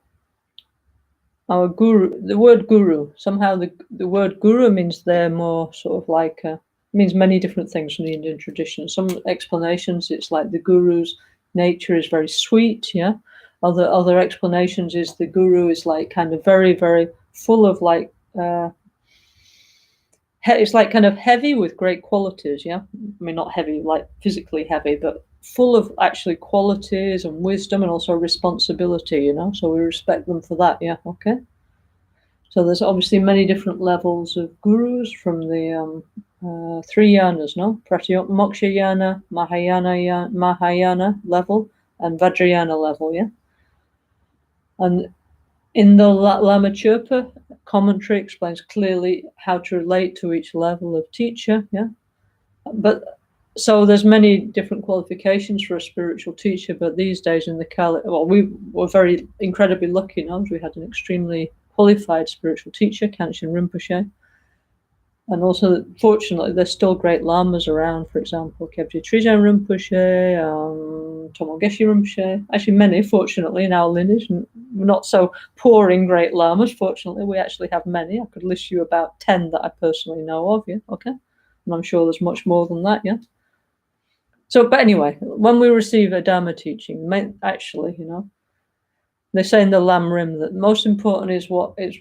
our Guru, the word Guru, somehow the word Guru means they're more sort of like... means many different things from the Indian tradition. Some explanations, it's like the guru's nature is very sweet, yeah. Other explanations is the guru is like kind of very full of like it's like kind of heavy with great qualities, yeah. I mean, not heavy like physically heavy, but full of actually qualities and wisdom and also responsibility, you know. So we respect them for that, yeah. Okay. So there's obviously many different levels of gurus from the three yanas, no? Moksha yana, Mahayana level, and Vajrayana level, yeah? And in the Lama Chirpa commentary explains clearly how to relate to each level of teacher, yeah? But so there's many different qualifications for a spiritual teacher, but these days in the Kali, well, we were very incredibly lucky, no? We had an extremely qualified spiritual teacher, Kanchan Rinpoche. And also, fortunately, there's still great lamas around. For example, Kebje Trijan Rinpoche, Tomo Geshe Rinpoche. Actually, many, fortunately, in our lineage. And we're not so poor in great lamas, fortunately. We actually have many. I could list you about 10 that I personally know of, yeah? Okay? And I'm sure there's much more than that, yeah? So, but anyway, when we receive a Dharma teaching, actually, you know, they say in the Lam Rim that most important is what is.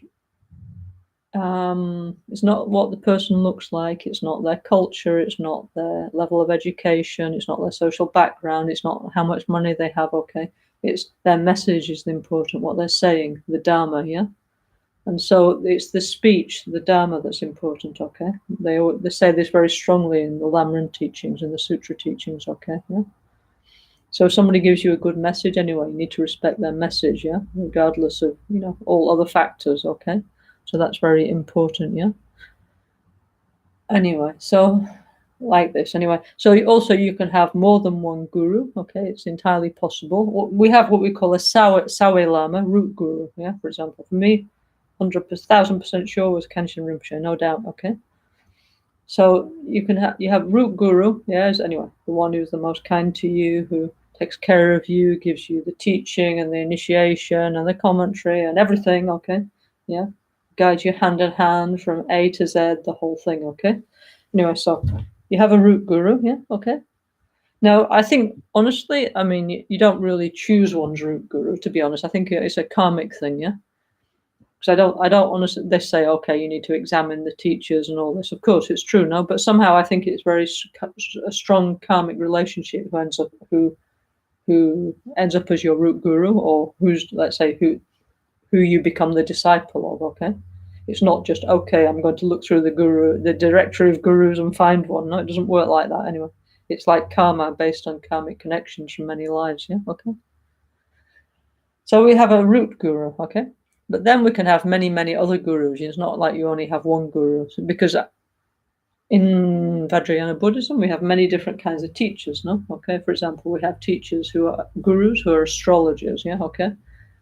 It's not what the person looks like. It's not their culture. It's not their level of education. It's not their social background. It's not how much money they have. Okay, it's their message is the important. What they're saying, the Dharma. Yeah. And so it's the speech, the Dharma, that's important, okay? They say this very strongly in the Lamrim teachings, in the Sutra teachings, okay? Yeah? So if somebody gives you a good message anyway, you need to respect their message, yeah? Regardless of, you know, all other factors, okay? So that's very important, yeah? Anyway, so like this, anyway. So you can have more than one guru, okay? It's entirely possible. We have what we call a Sawe Lama, root guru, yeah? For example, for me, 1,000% sure was Kenshin Rinpoche, no doubt. Okay, so you have root guru, yes. Anyway, the one who's the most kind to you, who takes care of you, gives you the teaching and the initiation and the commentary and everything. Okay, yeah, guides you hand in hand from A to Z, the whole thing. Okay, anyway, so you have a root guru, yeah. Okay. Now, I think honestly, I mean, you don't really choose one's root guru. To be honest, I think it's a karmic thing, yeah. Because I don't honestly. They say, okay, you need to examine the teachers and all this. Of course, it's true, no. But somehow, I think it's a strong karmic relationship who ends up as your root guru, or who's, let's say, who you become the disciple of. Okay, it's not just okay. I'm going to look through the directory of gurus and find one. No, it doesn't work like that anyway. It's like karma based on karmic connections from many lives. Yeah. Okay. So we have a root guru. Okay. But then we can have many, many other gurus. It's not like you only have one guru, because in Vajrayana Buddhism, we have many different kinds of teachers, no? Okay, for example, we have teachers who are gurus, who are astrologers, yeah, okay?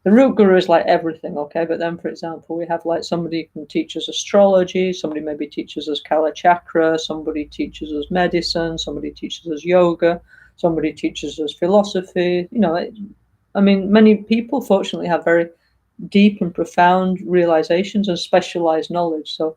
The root guru is like everything, okay? But then, for example, we have like somebody who can teach us astrology, somebody maybe teaches us Kala Chakra, somebody teaches us medicine, somebody teaches us yoga, somebody teaches us philosophy. You know, I mean, many people, fortunately, have very deep and profound realizations and specialized knowledge. So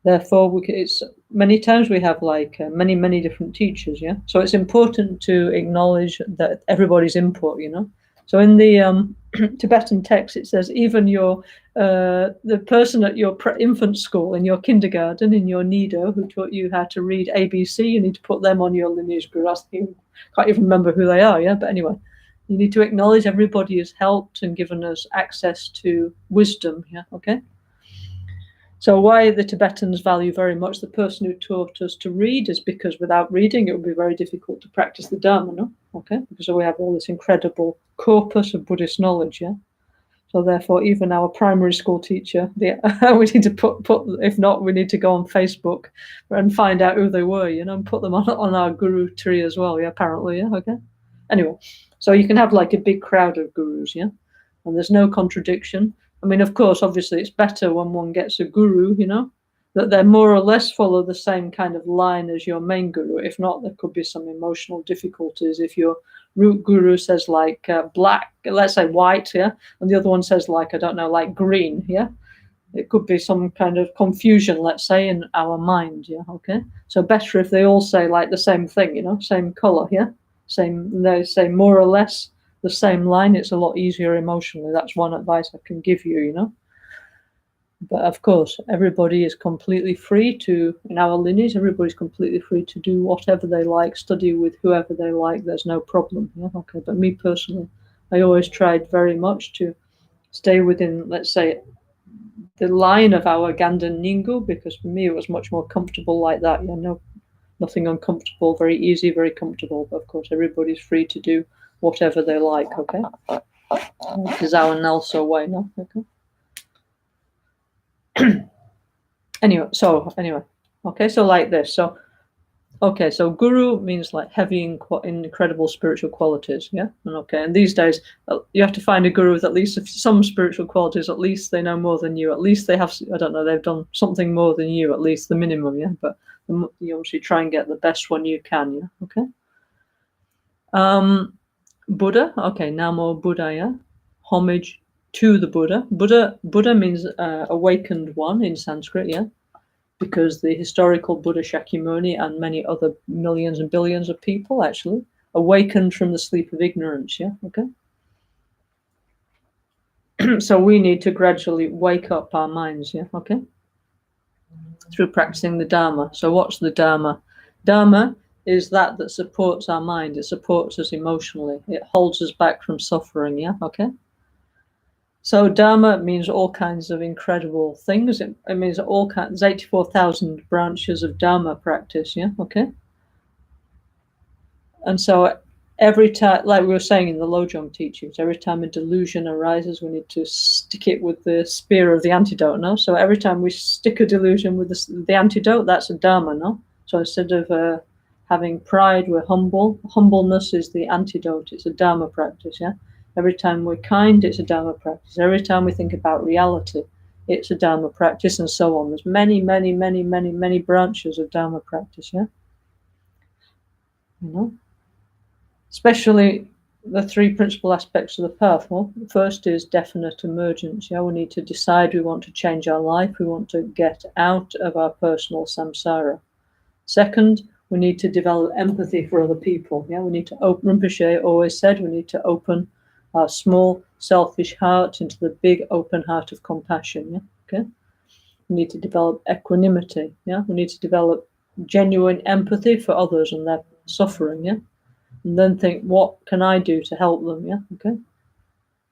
therefore, it's many times we have like many different teachers. Yeah. So it's important to acknowledge that everybody's input. You know. So in the Tibetan text, it says even the person at your infant school, in your kindergarten, in your nido, who taught you how to read ABC, you need to put them on your lineage guru. I can't even remember who they are. Yeah. But anyway. You need to acknowledge everybody has helped and given us access to wisdom. Yeah, okay. So why the Tibetans value very much the person who taught us to read is because without reading, it would be very difficult to practice the Dharma, no? Okay, because we have all this incredible corpus of Buddhist knowledge. Yeah. So therefore, even our primary school teacher, we need to put. If not, we need to go on Facebook and find out who they were, you know, and put them on our guru tree as well. Yeah, apparently. Yeah. Okay. Anyway. So you can have like a big crowd of gurus, yeah? And there's no contradiction. I mean, of course, obviously, it's better when one gets a guru, you know, that they more or less follow the same kind of line as your main guru. If not, there could be some emotional difficulties. If your root guru says like black, let's say white, yeah? And the other one says like, I don't know, like green, yeah? It could be some kind of confusion, let's say, in our mind, yeah? Okay? So better if they all say like the same thing, you know, same color, yeah? They say more or less the same line. It's a lot easier emotionally. That's one advice I can give you, you know. But of course, everybody is completely free to, in our lineage, everybody's completely free to do whatever they like, study with whoever they like. There's no problem. Yeah, okay. But me personally, I always tried very much to stay within, let's say, the line of our Ganden Ningu, because for me it was much more comfortable like that. You know, nothing uncomfortable, very easy, very comfortable. But of course, everybody's free to do whatever they like, okay? This is our NgalSo way, no? Okay. Anyway, okay, so like this. So, okay, so guru means like heavy incredible spiritual qualities, yeah? And these days, you have to find a guru with at least some spiritual qualities. At least they know more than you. At least they have, I don't know, they've done something more than you, at least the minimum, yeah? But you obviously try and get the best one you can, yeah? Okay? Buddha, okay, Namo Buddhaya, homage to the Buddha. Buddha means awakened one in Sanskrit, yeah? because the historical Buddha Shakyamuni and many other millions and billions of people actually awakened from the sleep of ignorance. Yeah, okay. So we need to gradually wake up our minds. Yeah, okay. Through practicing the Dharma. So what's the Dharma? Dharma is that supports our mind. It supports us emotionally. It holds us back from suffering. Yeah, okay. So Dharma means all kinds of incredible things. It means all kinds. There's 84,000 branches of Dharma practice. Yeah, okay. And so every time, like we were saying in the Lojong teachings, every time a delusion arises, we need to stick it with the spear of the antidote. No, so every time we stick a delusion with the antidote, that's a Dharma. No, so instead of having pride, we're humble. Humbleness is the antidote. It's a Dharma practice. Yeah. Every time we're kind, it's a Dharma practice. Every time we think about reality, it's a Dharma practice, and so on. There's many, many, many, many, many branches of Dharma practice. Yeah. You know, especially the three principal aspects of the path. Well, first is definite emergence. Yeah, we need to decide we want to change our life. We want to get out of our personal samsara. Second, we need to develop empathy for other people. Yeah, we need to open. Rinpoche always said we need to open our small, selfish heart into the big, open heart of compassion. Yeah, okay. We need to develop equanimity. Yeah, we need to develop genuine empathy for others and their suffering. Yeah, and then think, what can I do to help them? Yeah, okay.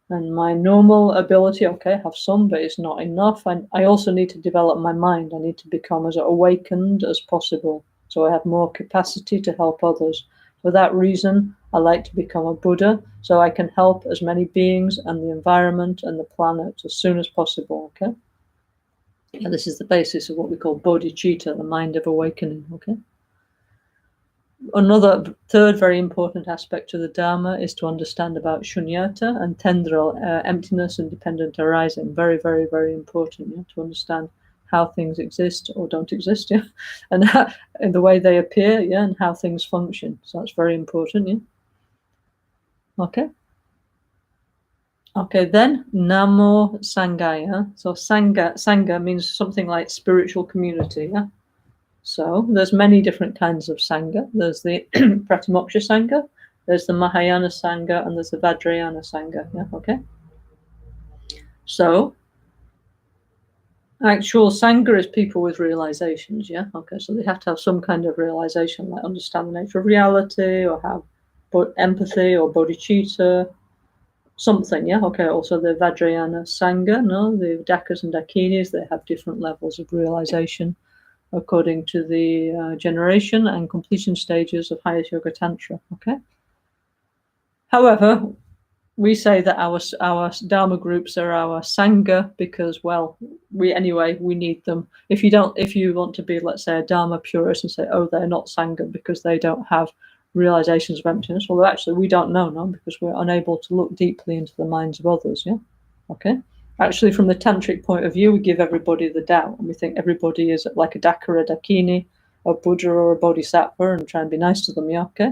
And my normal ability, okay, have some, but it's not enough. And I also need to develop my mind. I need to become as awakened as possible, so I have more capacity to help others. For that reason, I like to become a Buddha, so I can help as many beings and the environment and the planet as soon as possible, okay? Yeah, this is the basis of what we call bodhicitta, the mind of awakening, okay? Another third very important aspect of the Dharma is to understand about shunyata and tendril, emptiness and dependent arising. Very, very, very important, yeah, to understand how things exist or don't exist, yeah, and the way they appear, yeah, and how things function. So that's very important, yeah. Okay. Okay, then Namo Sangaya. So Sangha means something like spiritual community, yeah. So there's many different kinds of Sangha. There's the Pratimoksha Sangha, there's the Mahayana Sangha, and there's the Vajrayana Sangha. Yeah, okay. So actual Sangha is people with realizations. Yeah, okay. So they have to have some kind of realization, like understand the nature of reality, or have empathy or bodhicitta, something. Yeah, okay. Also the Vajrayana Sangha, no, the Dakas and Dakinis, they have different levels of realization according to the generation and completion stages of highest yoga tantra. Okay. However, we say that our Dharma groups are our Sangha because, well, we need them. If you want to be, let's say, a Dharma purist and say, oh, they're not Sangha because they don't have realizations of emptiness, well, actually, we don't know, no, because we're unable to look deeply into the minds of others. Yeah. Okay. Actually, from the tantric point of view, we give everybody the Tao, and we think everybody is like a Daka or a Dakini, a Buddha or a Bodhisattva, and try and be nice to them, yeah, okay?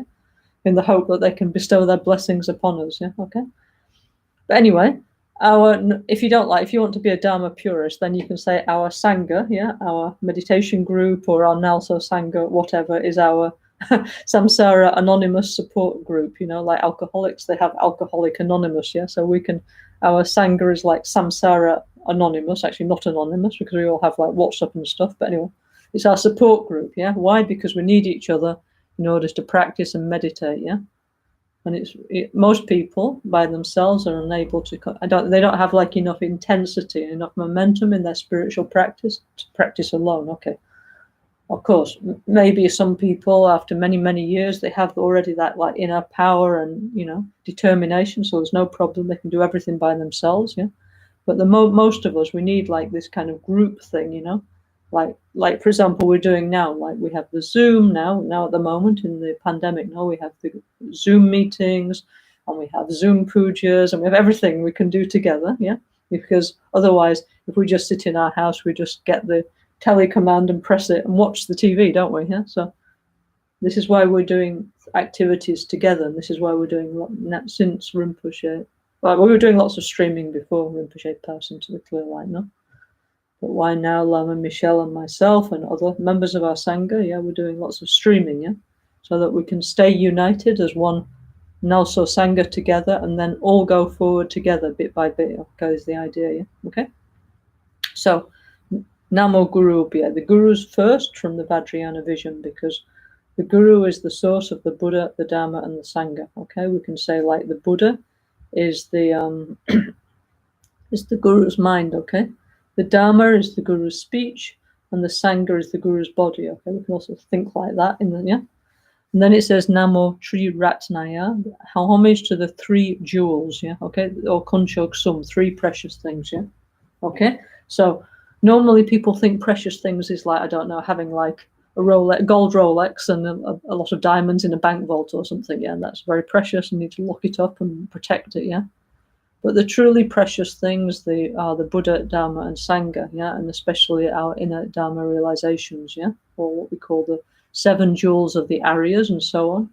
In the hope that they can bestow their blessings upon us, yeah, okay? But anyway, if you want to be a Dharma purist, then you can say our Sangha, yeah, our meditation group or our NgalSo Sangha, whatever, is our Samsara Anonymous support group, like alcoholics, they have Alcoholic Anonymous, yeah, so our Sangha is like Samsara Anonymous, actually not anonymous because we all have like WhatsApp and stuff, but anyway, it's our support group, yeah. Why? Because we need each other in order to practice and meditate, yeah. And most people by themselves are unable to, they don't have like enough intensity, enough momentum in their spiritual practice to practice alone, okay. Of course, maybe some people after many, many years, they have already that like inner power and, determination. So there's no problem. They can do everything by themselves. Yeah. But most of us, we need like this kind of group thing, like for example, we're doing now, like we have the Zoom now at the moment in the pandemic. Now we have the Zoom meetings and we have Zoom pujas and we have everything we can do together. Yeah. Because otherwise, if we just sit in our house, we just get the telecommand and press it and watch the TV, don't we? Yeah. So this is why we're doing activities together, and this is why we're doing since Rinpoche. Well, we were doing lots of streaming before Rinpoche passed into the clear light, no? But why now Lama Michelle and myself and other members of our Sangha, yeah, we're doing lots of streaming, yeah, so that we can stay united as one NgalSo Sangha together and then all go forward together bit by bit, okay, is the idea, yeah, okay? So, Namo Guru Ubhaya. The Guru's first from the Vajrayana vision, because the Guru is the source of the Buddha, the Dharma, and the Sangha, okay? We can say like the Buddha is the is the Guru's mind, okay? The Dharma is the Guru's speech, and the Sangha is the Guru's body, okay? We can also think like that, yeah? And then it says Namo Tri Ratnaya, homage to the three jewels, yeah, okay? Or Kunchok Sum, three precious things, yeah? Okay? So normally people think precious things is like, I don't know, having like a Rolex, gold Rolex and a lot of diamonds in a bank vault or something, yeah? And that's very precious, you need to lock it up and protect it, yeah? But the truly precious things are the Buddha, Dharma, and Sangha, yeah, and especially our inner Dharma realizations, yeah, or what we call the 7 jewels of the Aryas and so on.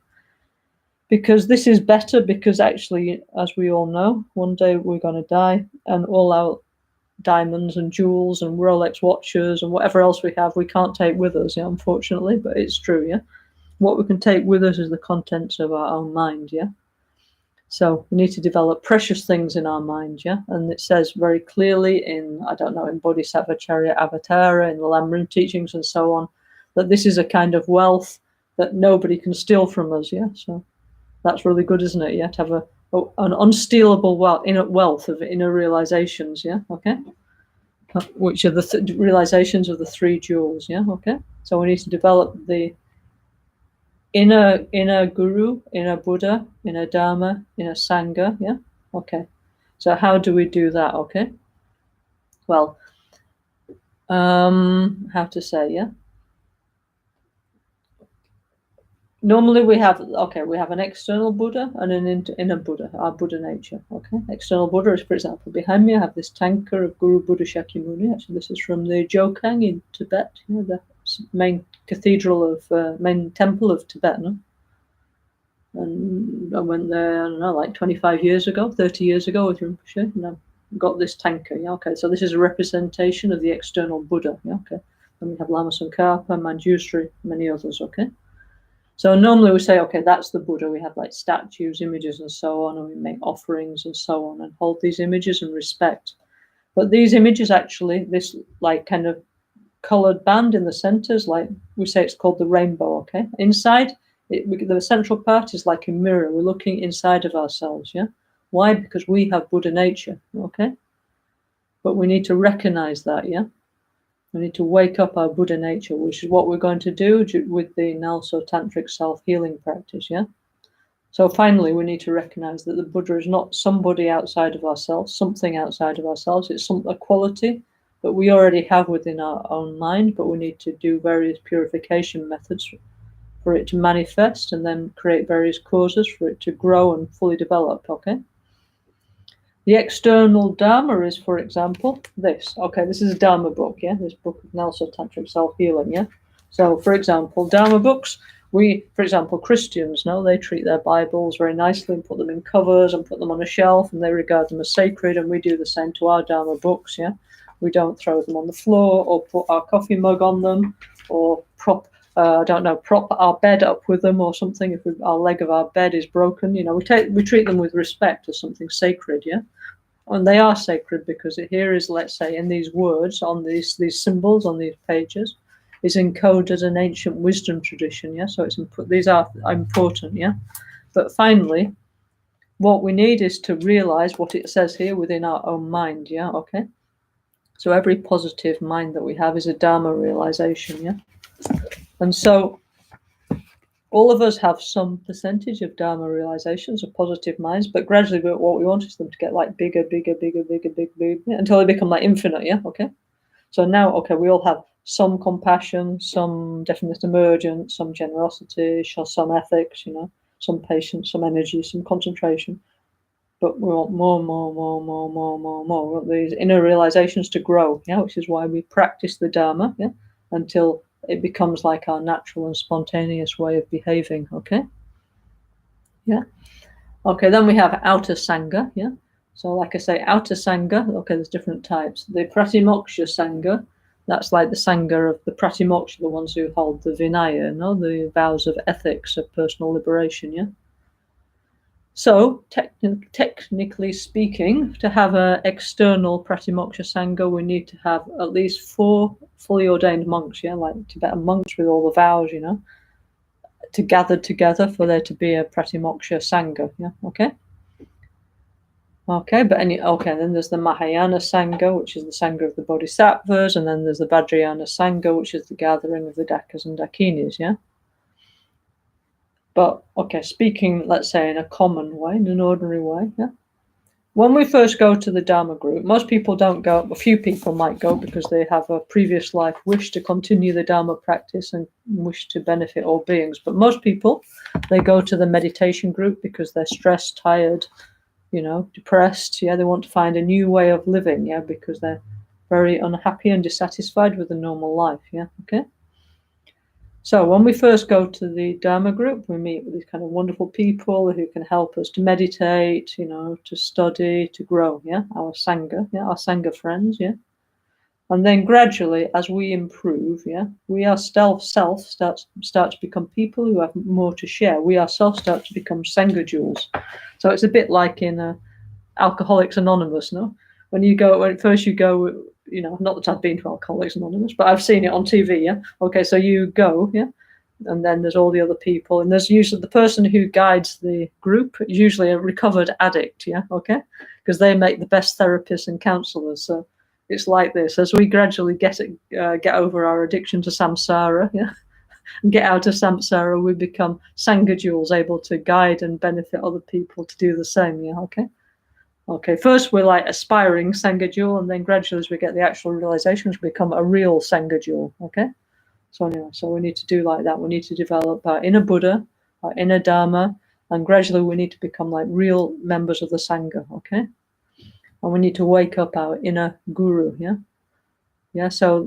Because this is better, because actually, as we all know, one day we're going to die, and all our diamonds and jewels and Rolex watches and whatever else we have, we can't take with us, yeah, unfortunately, but it's true, yeah. What we can take with us is the contents of our own mind, yeah. So we need to develop precious things in our mind, yeah? And it says very clearly in, I don't know, in Bodhisattva Charya Avatara, in the Lamrim teachings and so on, that this is a kind of wealth that nobody can steal from us, yeah? So that's really good, isn't it, yeah? To have an unstealable wealth of inner realizations, yeah? Okay? Which are the realizations of the 3 jewels, yeah? Okay? So we need to develop the inner Guru, inner Buddha, inner Dharma, inner Sangha, yeah? Okay. So how do we do that, okay? Well, how to say, yeah? Normally we have an external Buddha and an inner Buddha, our Buddha nature, okay? External Buddha is, for example, behind me I have this tanka of Guru Buddha Shakyamuni. Actually, this is from the Jokang in Tibet, you know, the main main temple of Tibet, no? And I went there, I don't know, like 25 years ago, 30 years ago with Rinpoche, and I got this tanka, yeah, okay. So this is a representation of the external Buddha, yeah, okay. And we have Lama Tsongkhapa, Manjushri, many others, okay. So normally we say, okay, that's the Buddha. We have like statues, images, and so on, and we make offerings and so on, and hold these images in respect. But these images actually, this like kind of colored band in the centers, like we say it's called the rainbow, okay. Inside, the central part is like a mirror. We're looking inside of ourselves, yeah? Why? Because we have Buddha nature, okay? But we need to recognize that, yeah? We need to wake up our Buddha nature, which is what we're going to do with the NgalSo Tantric Self-Healing practice, yeah? So finally, we need to recognize that the Buddha is not somebody outside of ourselves, something outside of ourselves. It's a quality that we already have within our own mind, but we need to do various purification methods for it to manifest, and then create various causes for it to grow and fully develop, okay? The external Dharma is, for example, this. Okay, this is a Dharma book, yeah? This book of NgalSo Tantric Self-Healing, yeah? So, for example, Dharma books, for example, Christians, no, they treat their Bibles very nicely and put them in covers and put them on a shelf, and they regard them as sacred, and we do the same to our Dharma books, yeah? We don't throw them on the floor or put our coffee mug on them or prop our bed up with them or something. If our leg of our bed is broken, you know, we treat them with respect as something sacred, yeah? And they are sacred because here is, let's say, in these words, on these symbols on these pages, is encoded an ancient wisdom tradition, yeah? So these are important, yeah? But finally, what we need is to realize what it says here within our own mind, yeah? Okay? So every positive mind that we have is a Dharma realization, yeah? And so all of us have some percentage of Dharma realizations of positive minds, but gradually what we want is them to get like bigger, until they become like infinite, yeah? Okay? So now, okay, we all have some compassion, some definite emergence, some generosity, some ethics, you know, some patience, some energy, some concentration. But we want more. We want these inner realizations to grow, yeah, which is why we practice the Dharma, yeah, until it becomes like our natural and spontaneous way of behaving, okay? Yeah. Okay, then we have outer Sangha, yeah? So like I say, outer Sangha, okay, there's different types. The Pratimoksha Sangha, that's like the Sangha of the Pratimoksha, the ones who hold the Vinaya, no, the vows of ethics of personal liberation, yeah? So, technically speaking, to have an external Pratimoksha Sangha, we need to have at least 4 fully ordained monks, yeah, like Tibetan monks with all the vows, you know, to gather together for there to be a Pratimoksha Sangha, yeah, okay? Okay, then there's the Mahayana Sangha, which is the Sangha of the Bodhisattvas, and then there's the Vajrayana Sangha, which is the gathering of the Dakas and Dakinis, yeah? But, okay, speaking, let's say, in a common way, in an ordinary way, yeah? When we first go to the Dharma group, most people don't go, a few people might go because they have a previous life wish to continue the Dharma practice and wish to benefit all beings. But most people, they go to the meditation group because they're stressed, tired, you know, depressed, yeah, they want to find a new way of living, yeah, because they're very unhappy and dissatisfied with the normal life, yeah, okay? So when we first go to the Dharma group, we meet with these kind of wonderful people who can help us to meditate, you know, to study, to grow, yeah, our Sangha, yeah, our Sangha friends, yeah. And then gradually, as we improve, yeah, we ourselves start to become people who have more to share. We ourselves start to become Sangha jewels. So it's a bit like in Alcoholics Anonymous, no? When first you go, you know, not that I've been to Alcoholics Anonymous, but I've seen it on TV, yeah? Okay, so you go, yeah? And then there's all the other people, and there's usually the person who guides the group is usually a recovered addict, yeah, okay? Because they make the best therapists and counselors, so it's like this. As we gradually get over our addiction to samsara, yeah, and get out of samsara, we become Sangha jewels, able to guide and benefit other people to do the same, yeah, okay? Okay, first we're like aspiring Sangha jewel, and then gradually as we get the actual realizations, we become a real Sangha jewel, okay? So anyway, so we need to do like that. We need to develop our inner Buddha, our inner Dharma, and gradually we need to become like real members of the Sangha, okay? And we need to wake up our inner Guru, yeah? Yeah, so,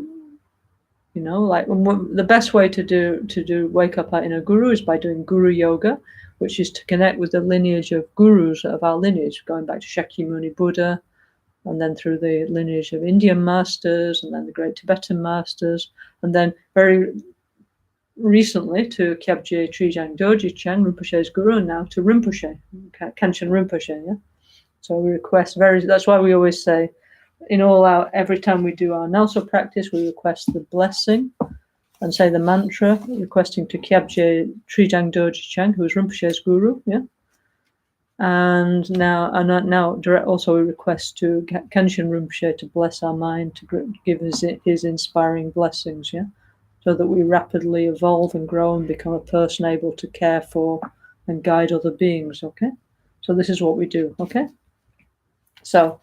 you know, like the best way to wake up our inner Guru is by doing Guru Yoga, which is to connect with the lineage of gurus of our lineage, going back to Shakyamuni Buddha, and then through the lineage of Indian masters, and then the great Tibetan masters, and then very recently to Kyabje Trijang Dorji Chang, Rinpoche's guru, and now to Rinpoche, Kanchen Rinpoche, yeah? So we request that's why we always say, every time we do our NgalSo practice, we request the blessing and say the mantra, requesting to Kyabje Trijang Dorji Chang, who is Rinpoche's guru, yeah? And now also we request to Kenshin Rinpoche to bless our mind, to give his inspiring blessings, yeah, so that we rapidly evolve and grow and become a person able to care for and guide other beings, okay? So this is what we do, okay? So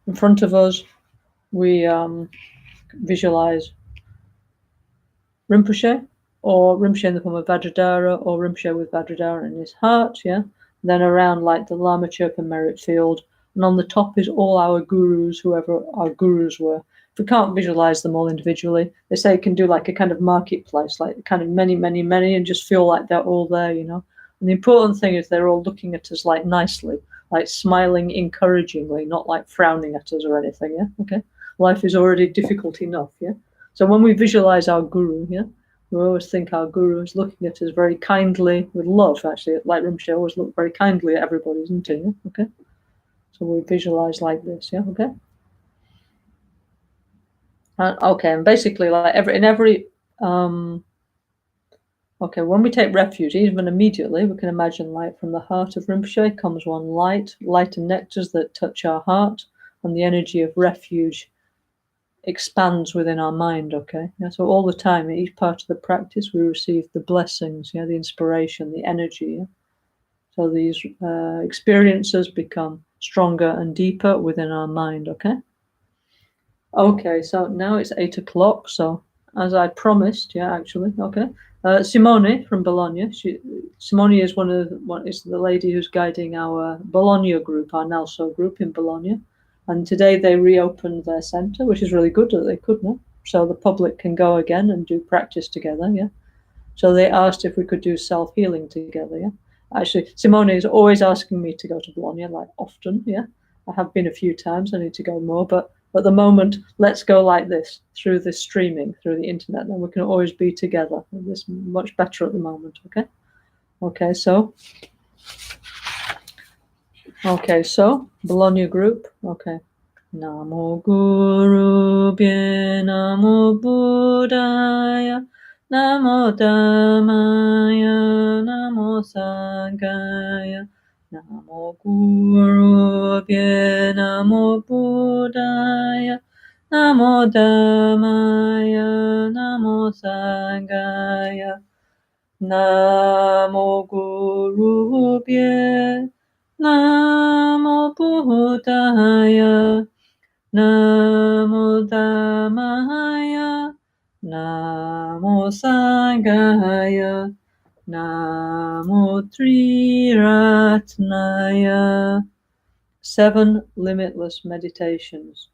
in front of us, we visualize Rinpoche, or Rinpoche in the form of Vajradhara, or Rinpoche with Vajradhara in his heart, yeah? Then around like the Lama Chirpa merit field, and on the top is all our gurus, whoever our gurus were. If we can't visualize them all individually, they say you can do like a kind of marketplace, like kind of many, and just feel like they're all there, you know. And the important thing is they're all looking at us like nicely, like smiling encouragingly, not like frowning at us or anything, yeah? Okay. Life is already difficult enough, yeah? So when we visualize our guru, yeah, we always think our guru is looking at us very kindly, with love, actually. Like Rinpoche always look very kindly at everybody, isn't he? Yeah? Okay. So we visualize like this, yeah, okay. And basically, like when we take refuge, even immediately, we can imagine like from the heart of Rinpoche comes one light and nectars that touch our heart, and the energy of refuge expands within our mind, okay? Yeah, so all the time, in each part of the practice, we receive the blessings, yeah, the inspiration, the energy. Yeah? So these experiences become stronger and deeper within our mind, okay? Okay, so now it's 8 o'clock, so as I promised, yeah, actually, okay. Simone from Bologna, Simone is is the lady who's guiding our Bologna group, our NgalSo group in Bologna. And today they reopened their center, which is really good that they could, no? So the public can go again and do practice together, yeah? So they asked if we could do self-healing together, yeah? Actually, Simone is always asking me to go to Bologna, like often, yeah? I have been a few times. I need to go more, but at the moment, let's go like this, through this streaming, through the internet. Then we can always be together. This is much better at the moment, okay? Okay, so Bologna group, okay. Namo Guru Bhye Namo Buddhaya Namo Dhammaya Namo Sanghaya Namo Guru Bhye Namo Buddhaya Namo Dhammaya Namo Sanghaya Namo Guru Bhye Namo Buddhaya Namo Dhammaya Namo Sanghaya Namo Triratnaya. 7 limitless meditations.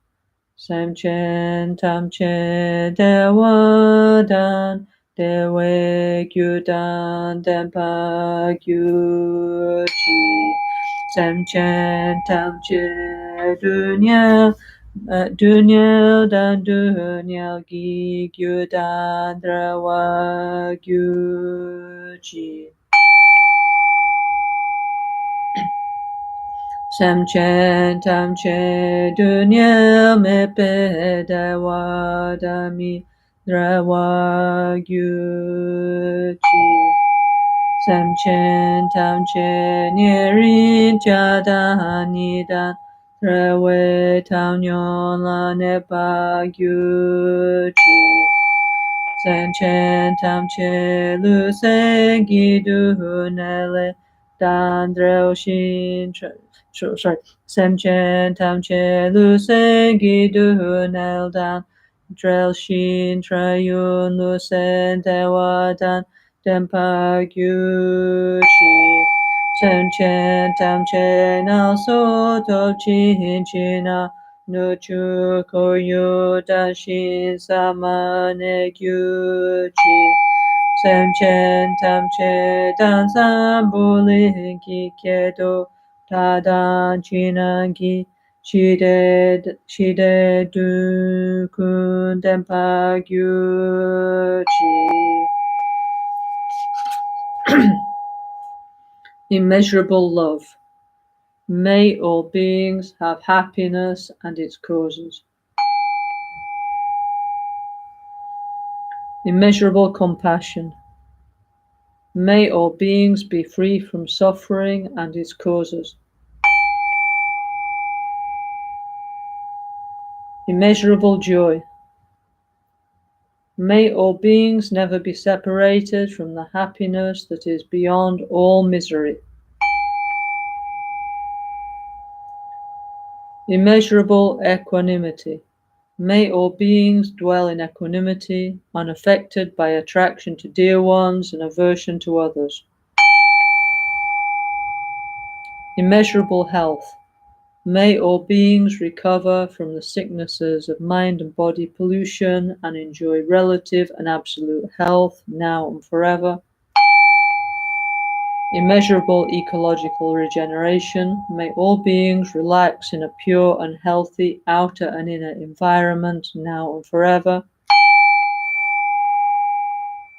Samchen Tamche Dewadan Dewe Gyudan Dempa Gyuchi Samchen Tamche Dunya dan dunya gi gyudan drawa gyuchi. Samchen tamche dunya mepe dawa dami drawa gyuchi. Samchen tamche nirin chadanidan Rewe Taunyon la nepa gyuchi Senchen tamche lu sengi duhunele dandreo shin sorry Senchen tamche lu sengi duhunel dan drel shin trayun lu sen dewa dan dempa gyuchi Senchen tamche NgalSo Tantric Nuchu koyu dashin samane gyuchi Senchen tamche dansan bulinki kedo tadan chinangi shide dukun dempa gyuchi. Immeasurable love. May all beings have happiness and its causes. Immeasurable compassion. May all beings be free from suffering and its causes. Immeasurable joy. May all beings never be separated from the happiness that is beyond all misery. Immeasurable equanimity. May all beings dwell in equanimity, unaffected by attraction to dear ones and aversion to others. Immeasurable health. May all beings recover from the sicknesses of mind and body pollution and enjoy relative and absolute health now and forever. Immeasurable ecological regeneration. May all beings relax in a pure and healthy outer and inner environment now and forever.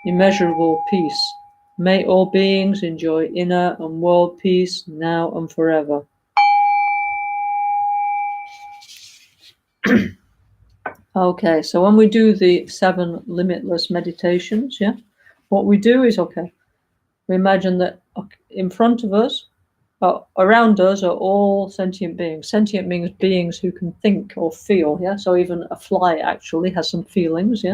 Immeasurable peace. May all beings enjoy inner and world peace now and forever. Okay, so when we do the 7 limitless meditations, what we do is, we imagine that in front of us, around us are all sentient beings beings who can think or feel, so even a fly actually has some feelings,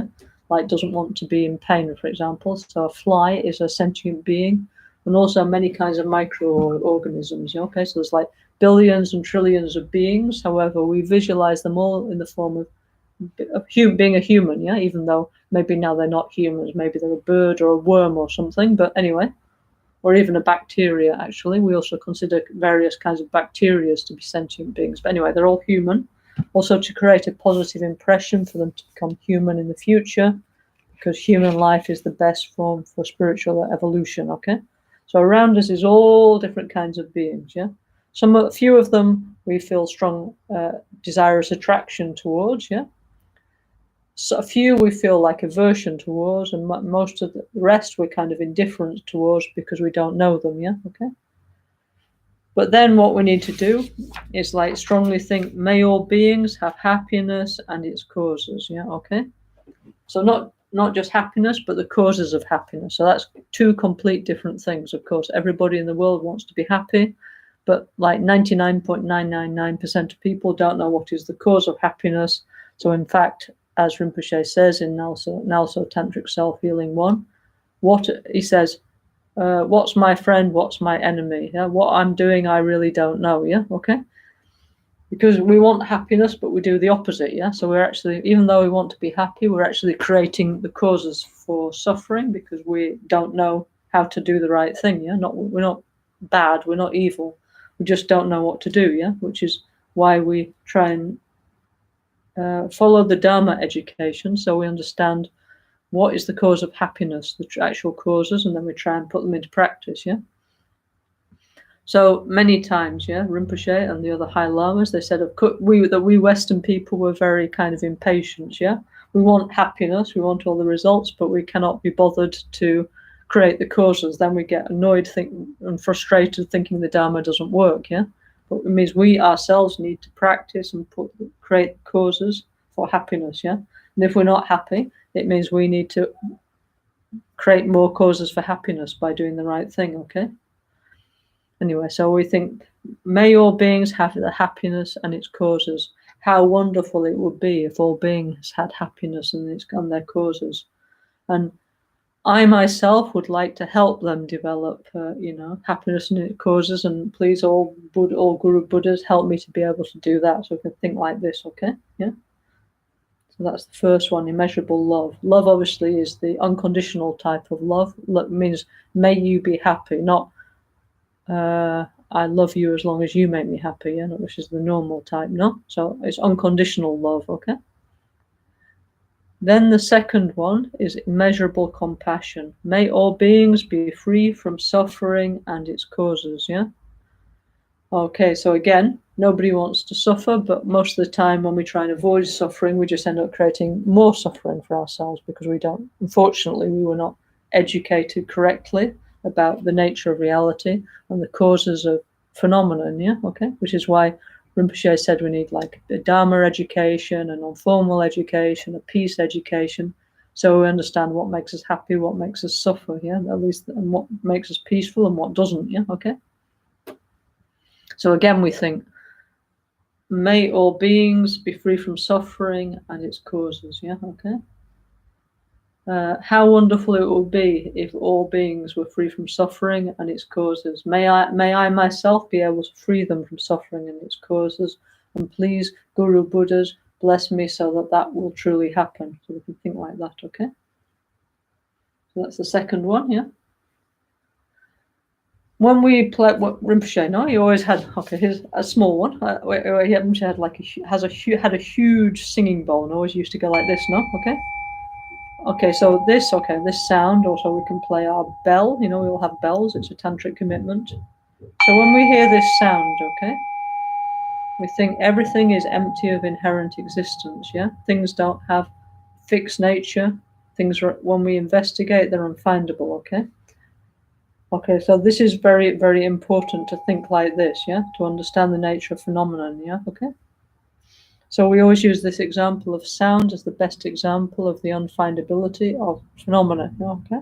like doesn't want to be in pain, for example. So a fly is a sentient being, and also many kinds of microorganisms, so there's like billions and trillions of beings. However, we visualize them all in the form of being a human, even though maybe now they're not humans, maybe they're a bird or a worm or something, but anyway, or even a bacteria. Actually, we also consider various kinds of bacteria to be sentient beings, but anyway, they're all human. Also, to create a positive impression for them to become human in the future, because human life is the best form for spiritual evolution. So around us is all different kinds of beings, A few of them we feel strong desirous attraction towards, yeah. So a few we feel like aversion towards, and most of the rest we're kind of indifferent towards because we don't know them, yeah, okay. But then what we need to do is like strongly think, may all beings have happiness and its causes, yeah, okay. So not just happiness, but the causes of happiness. So that's two complete different things. Of course, everybody in the world wants to be happy, but like 99.999% of people don't know what is the cause of happiness. So in fact, as Rinpoche says in NgalSo Tantric Self-Healing 1, what he says, what's my friend, what's my enemy? Yeah? What I'm doing, I really don't know, yeah, okay? Because we want happiness, but we do the opposite, yeah? So we're actually, even though we want to be happy, we're actually creating the causes for suffering because we don't know how to do the right thing, yeah? We're not bad, we're not evil. We just don't know what to do, yeah? Which is why we try and follow the Dharma education, so we understand what is the cause of happiness, the actual causes, and then we try and put them into practice, yeah? So many times, yeah, Rinpoche and the other High Lamas, they said that we Western people were very kind of impatient, yeah? We want happiness, we want all the results, but we cannot be bothered to create the causes. Then we get annoyed and frustrated thinking the Dharma doesn't work, yeah? But it means we ourselves need to practice and create causes for happiness, yeah? And if we're not happy, it means we need to create more causes for happiness by doing the right thing, okay? Anyway, so we think, may all beings have the happiness and its causes. How wonderful it would be if all beings had happiness and their causes. And I myself would like to help them develop, happiness and its causes. And please, all Guru Buddhas, help me to be able to do that. So we can think like this, okay? Yeah. So that's the first one, immeasurable love. Love obviously is the unconditional type of love. It means may you be happy, not I love you as long as you make me happy, yeah, which is the normal type, no? So it's unconditional love, okay? Then the second one is immeasurable compassion. May all beings be free from suffering and its causes, yeah? Okay, so again, nobody wants to suffer, but most of the time when we try and avoid suffering, we just end up creating more suffering for ourselves because unfortunately, we were not educated correctly about the nature of reality and the causes of phenomenon, yeah, okay? Which is why Rinpoche said we need like a Dharma education, a non-formal education, a peace education, so we understand what makes us happy, what makes us suffer, yeah, at least, and what makes us peaceful and what doesn't, yeah, okay? So again, we think, may all beings be free from suffering and its causes, yeah, okay? How wonderful it would be if all beings were free from suffering and its causes. May I myself be able to free them from suffering and its causes. And please, Guru Buddhas, bless me so that will truly happen. So we can think like that, okay? So that's the second one, yeah? When we play Rinpoche, no, he always had, okay, here's a small one. Rinpoche had a huge singing bowl and always used to go like this, no, okay? Okay, so this sound, also we can play our bell, we all have bells, it's a tantric commitment. So when we hear this sound, okay, we think everything is empty of inherent existence, yeah? Things don't have fixed nature. Things, when we investigate, they're unfindable, okay? Okay, so this is very, very important to think like this, yeah? To understand the nature of phenomenon, yeah? Okay? So we always use this example of sound as the best example of the unfindability of phenomena, okay?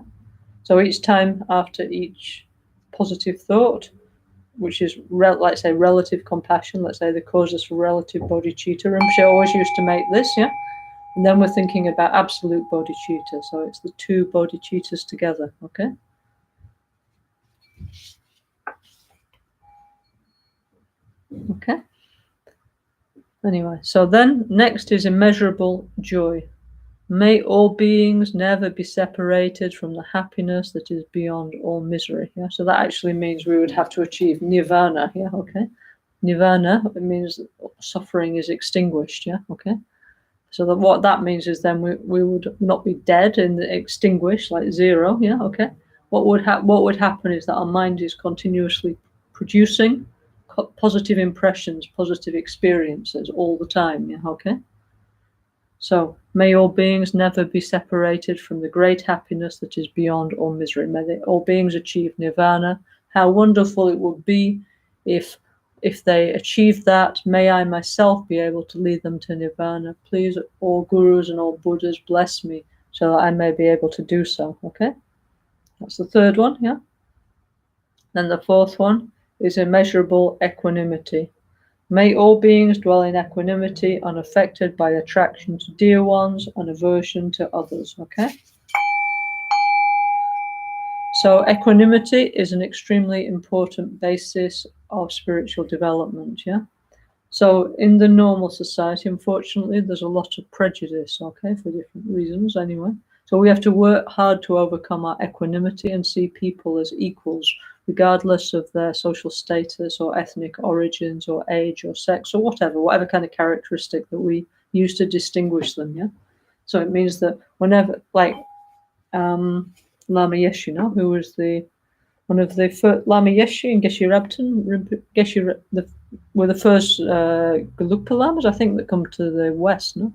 So each time after each positive thought, which is, let's say, relative compassion, let's say the causes for relative bodhicitta, Rinpoche always used to make this, yeah? And then we're thinking about absolute bodhicitta, so it's the two bodhicittas together, okay? Okay. Anyway, so then next is immeasurable joy. May all beings never be separated from the happiness that is beyond all misery. Yeah, so that actually means we would have to achieve nirvana. Yeah, okay. Nirvana, it means suffering is extinguished. Yeah, okay. So what that means is then we would not be dead and extinguished, like zero. Yeah, okay. What would happen is that our mind is continuously producing, positive impressions, positive experiences all the time, yeah, okay? So, may all beings never be separated from the great happiness that is beyond all misery. May all beings achieve nirvana. How wonderful it would be if they achieve that. May I myself be able to lead them to nirvana. Please, all gurus and all Buddhas, bless me so that I may be able to do so, okay? That's the third one, yeah? Then the fourth one is immeasurable equanimity. May all beings dwell in equanimity, unaffected by attraction to dear ones and aversion to others, okay? So equanimity is an extremely important basis of spiritual development, yeah? So in the normal society, unfortunately, there's a lot of prejudice, okay, for different reasons anyway. So we have to work hard to overcome our equanimity and see people as equals, regardless of their social status or ethnic origins or age or sex or whatever kind of characteristic that we use to distinguish them, yeah? So it means that whenever, like Lama Yeshe, who was one of the first, Lama Yeshe and Geshe Rabten, were the first Gelugpa Lamas, I think, that come to the West, no?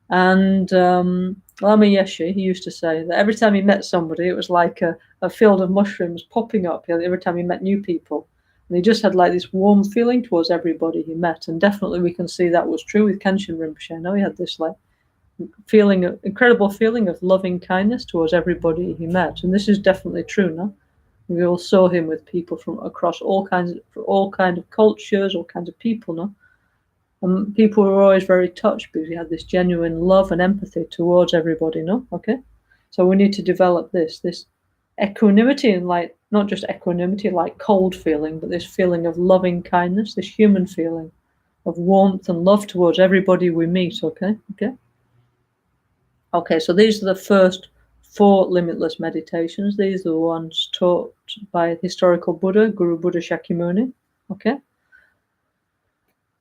And Lama Yeshe, he used to say that every time he met somebody, it was like a field of mushrooms popping up, you know, every time he met new people. And he just had like this warm feeling towards everybody he met. And definitely we can see that was true with Kenshin Rinpoche. Now he had this like incredible feeling of loving kindness towards everybody he met. And this is definitely true, no? We all saw him with people from across all kinds of cultures, all kinds of people, no? And people were always very touched because he had this genuine love and empathy towards everybody, no? Okay? So we need to develop this equanimity, and like not just equanimity, like cold feeling, but this feeling of loving kindness, this human feeling of warmth and love towards everybody we meet, okay? Okay, so these are the first 4 limitless meditations. These are the ones taught by historical Buddha, Guru Buddha Shakyamuni, okay?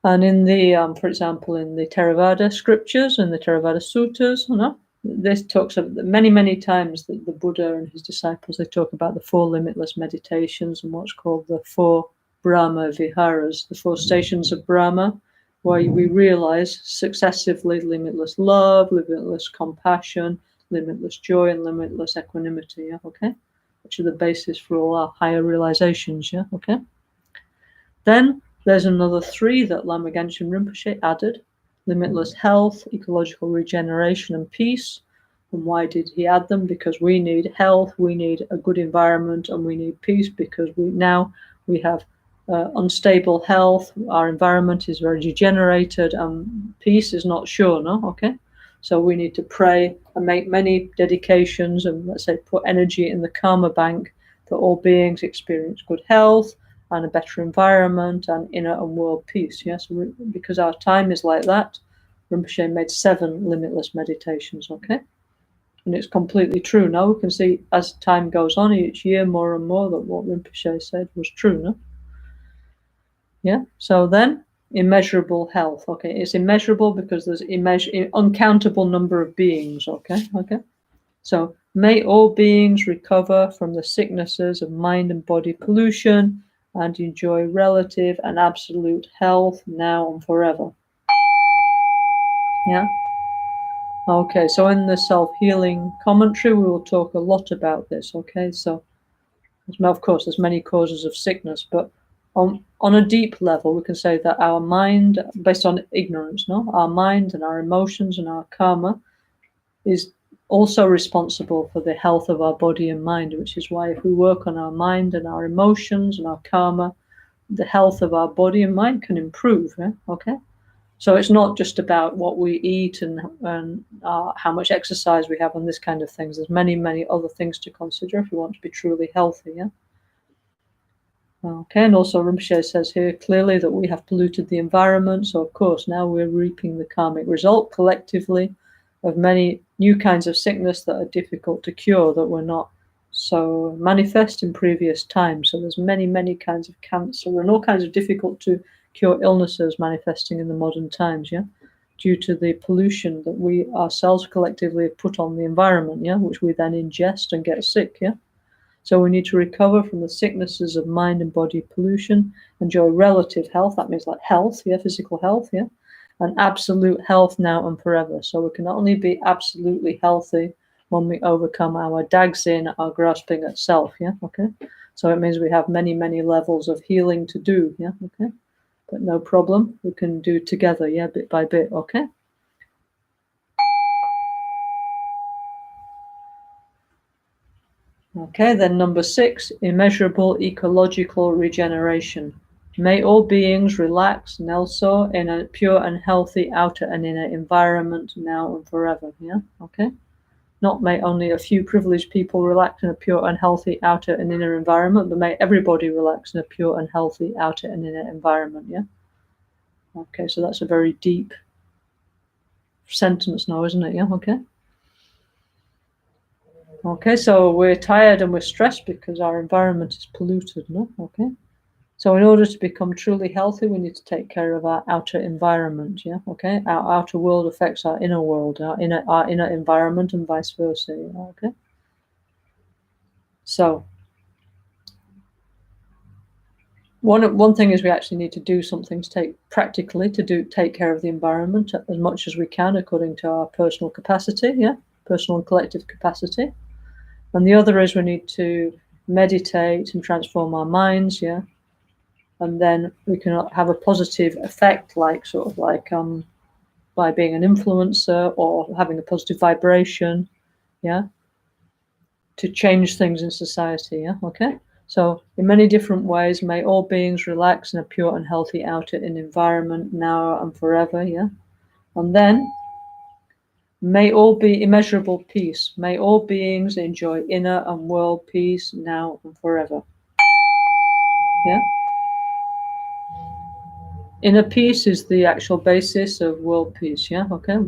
And in the, for example, in the Theravada scriptures and the Theravada suttas, this talks about many, many times that the Buddha and his disciples, they talk about the 4 limitless meditations and what's called the 4 Brahma Viharas, the 4 stations of Brahma, where we realize successively limitless love, limitless compassion, limitless joy, and limitless equanimity, yeah, okay? Which are the basis for all our higher realizations, yeah, okay? Then there's another 3 that Lama Genshin Rinpoche added: limitless health, ecological regeneration, and peace. And why did he add them? Because we need health, we need a good environment, and we need peace because we have unstable health, our environment is very degenerated, and peace is not sure, no? Okay? So we need to pray and make many dedications and, let's say, put energy in the karma bank that all beings experience good health and a better environment and inner and world peace. Yes, because our time is like that, Rinpoche made 7 limitless meditations, okay? And it's completely true. Now we can see as time goes on each year more and more that what Rinpoche said was true, no? Yeah, so then immeasurable health, okay? It's immeasurable because there's uncountable number of beings, okay? So may all beings recover from the sicknesses of mind and body pollution and enjoy relative and absolute health now and forever. Yeah? Okay, so in the self-healing commentary, we will talk a lot about this, okay? So, of course, there's many causes of sickness, but on a deep level, we can say that our mind, based on ignorance, no? Our mind and our emotions and our karma is also responsible for the health of our body and mind, which is why if we work on our mind and our emotions and our karma, the health of our body and mind can improve, yeah? Okay? So it's not just about what we eat and how much exercise we have and this kind of things. There's many, many other things to consider if you want to be truly healthy, yeah? Okay, and also Rinpoche says here clearly that we have polluted the environment, so of course now we're reaping the karmic result collectively of many new kinds of sickness that are difficult to cure, that were not so manifest in previous times. So there's many, many kinds of cancer and all kinds of difficult to cure illnesses manifesting in the modern times, yeah, due to the pollution that we ourselves collectively have put on the environment, yeah, which we then ingest and get sick, yeah. So we need to recover from the sicknesses of mind and body pollution, enjoy relative health. That means like health, physical health, and absolute health now and forever. So we can only be absolutely healthy when we overcome our dagsin, our grasping at self, okay? So it means we have many, many levels of healing to do, okay? But no problem, we can do together, bit by bit, okay? Okay, then number 6, immeasurable ecological regeneration. May all beings relax, NgalSo, in a pure and healthy outer and inner environment now and forever, okay? Not may only a few privileged people relax in a pure and healthy outer and inner environment, but may everybody relax in a pure and healthy outer and inner environment, Okay, so that's a very deep sentence now, isn't it? Okay. Okay, so we're tired and we're stressed because our environment is polluted, no? Okay. So in order to become truly healthy, we need to take care of our outer environment, okay? Our outer world affects our inner world, our inner environment, and vice versa, okay? So one thing is we actually need to do something to take care of the environment as much as we can according to our personal capacity, personal and collective capacity. And the other is we need to meditate and transform our minds, and then we can have a positive effect, like by being an influencer or having a positive vibration, to change things in society, okay? So in many different ways, may all beings relax in a pure and healthy outer environment now and forever, And then may all be immeasurable peace. May all beings enjoy inner and world peace now and forever. Inner peace is the actual basis of world peace, okay?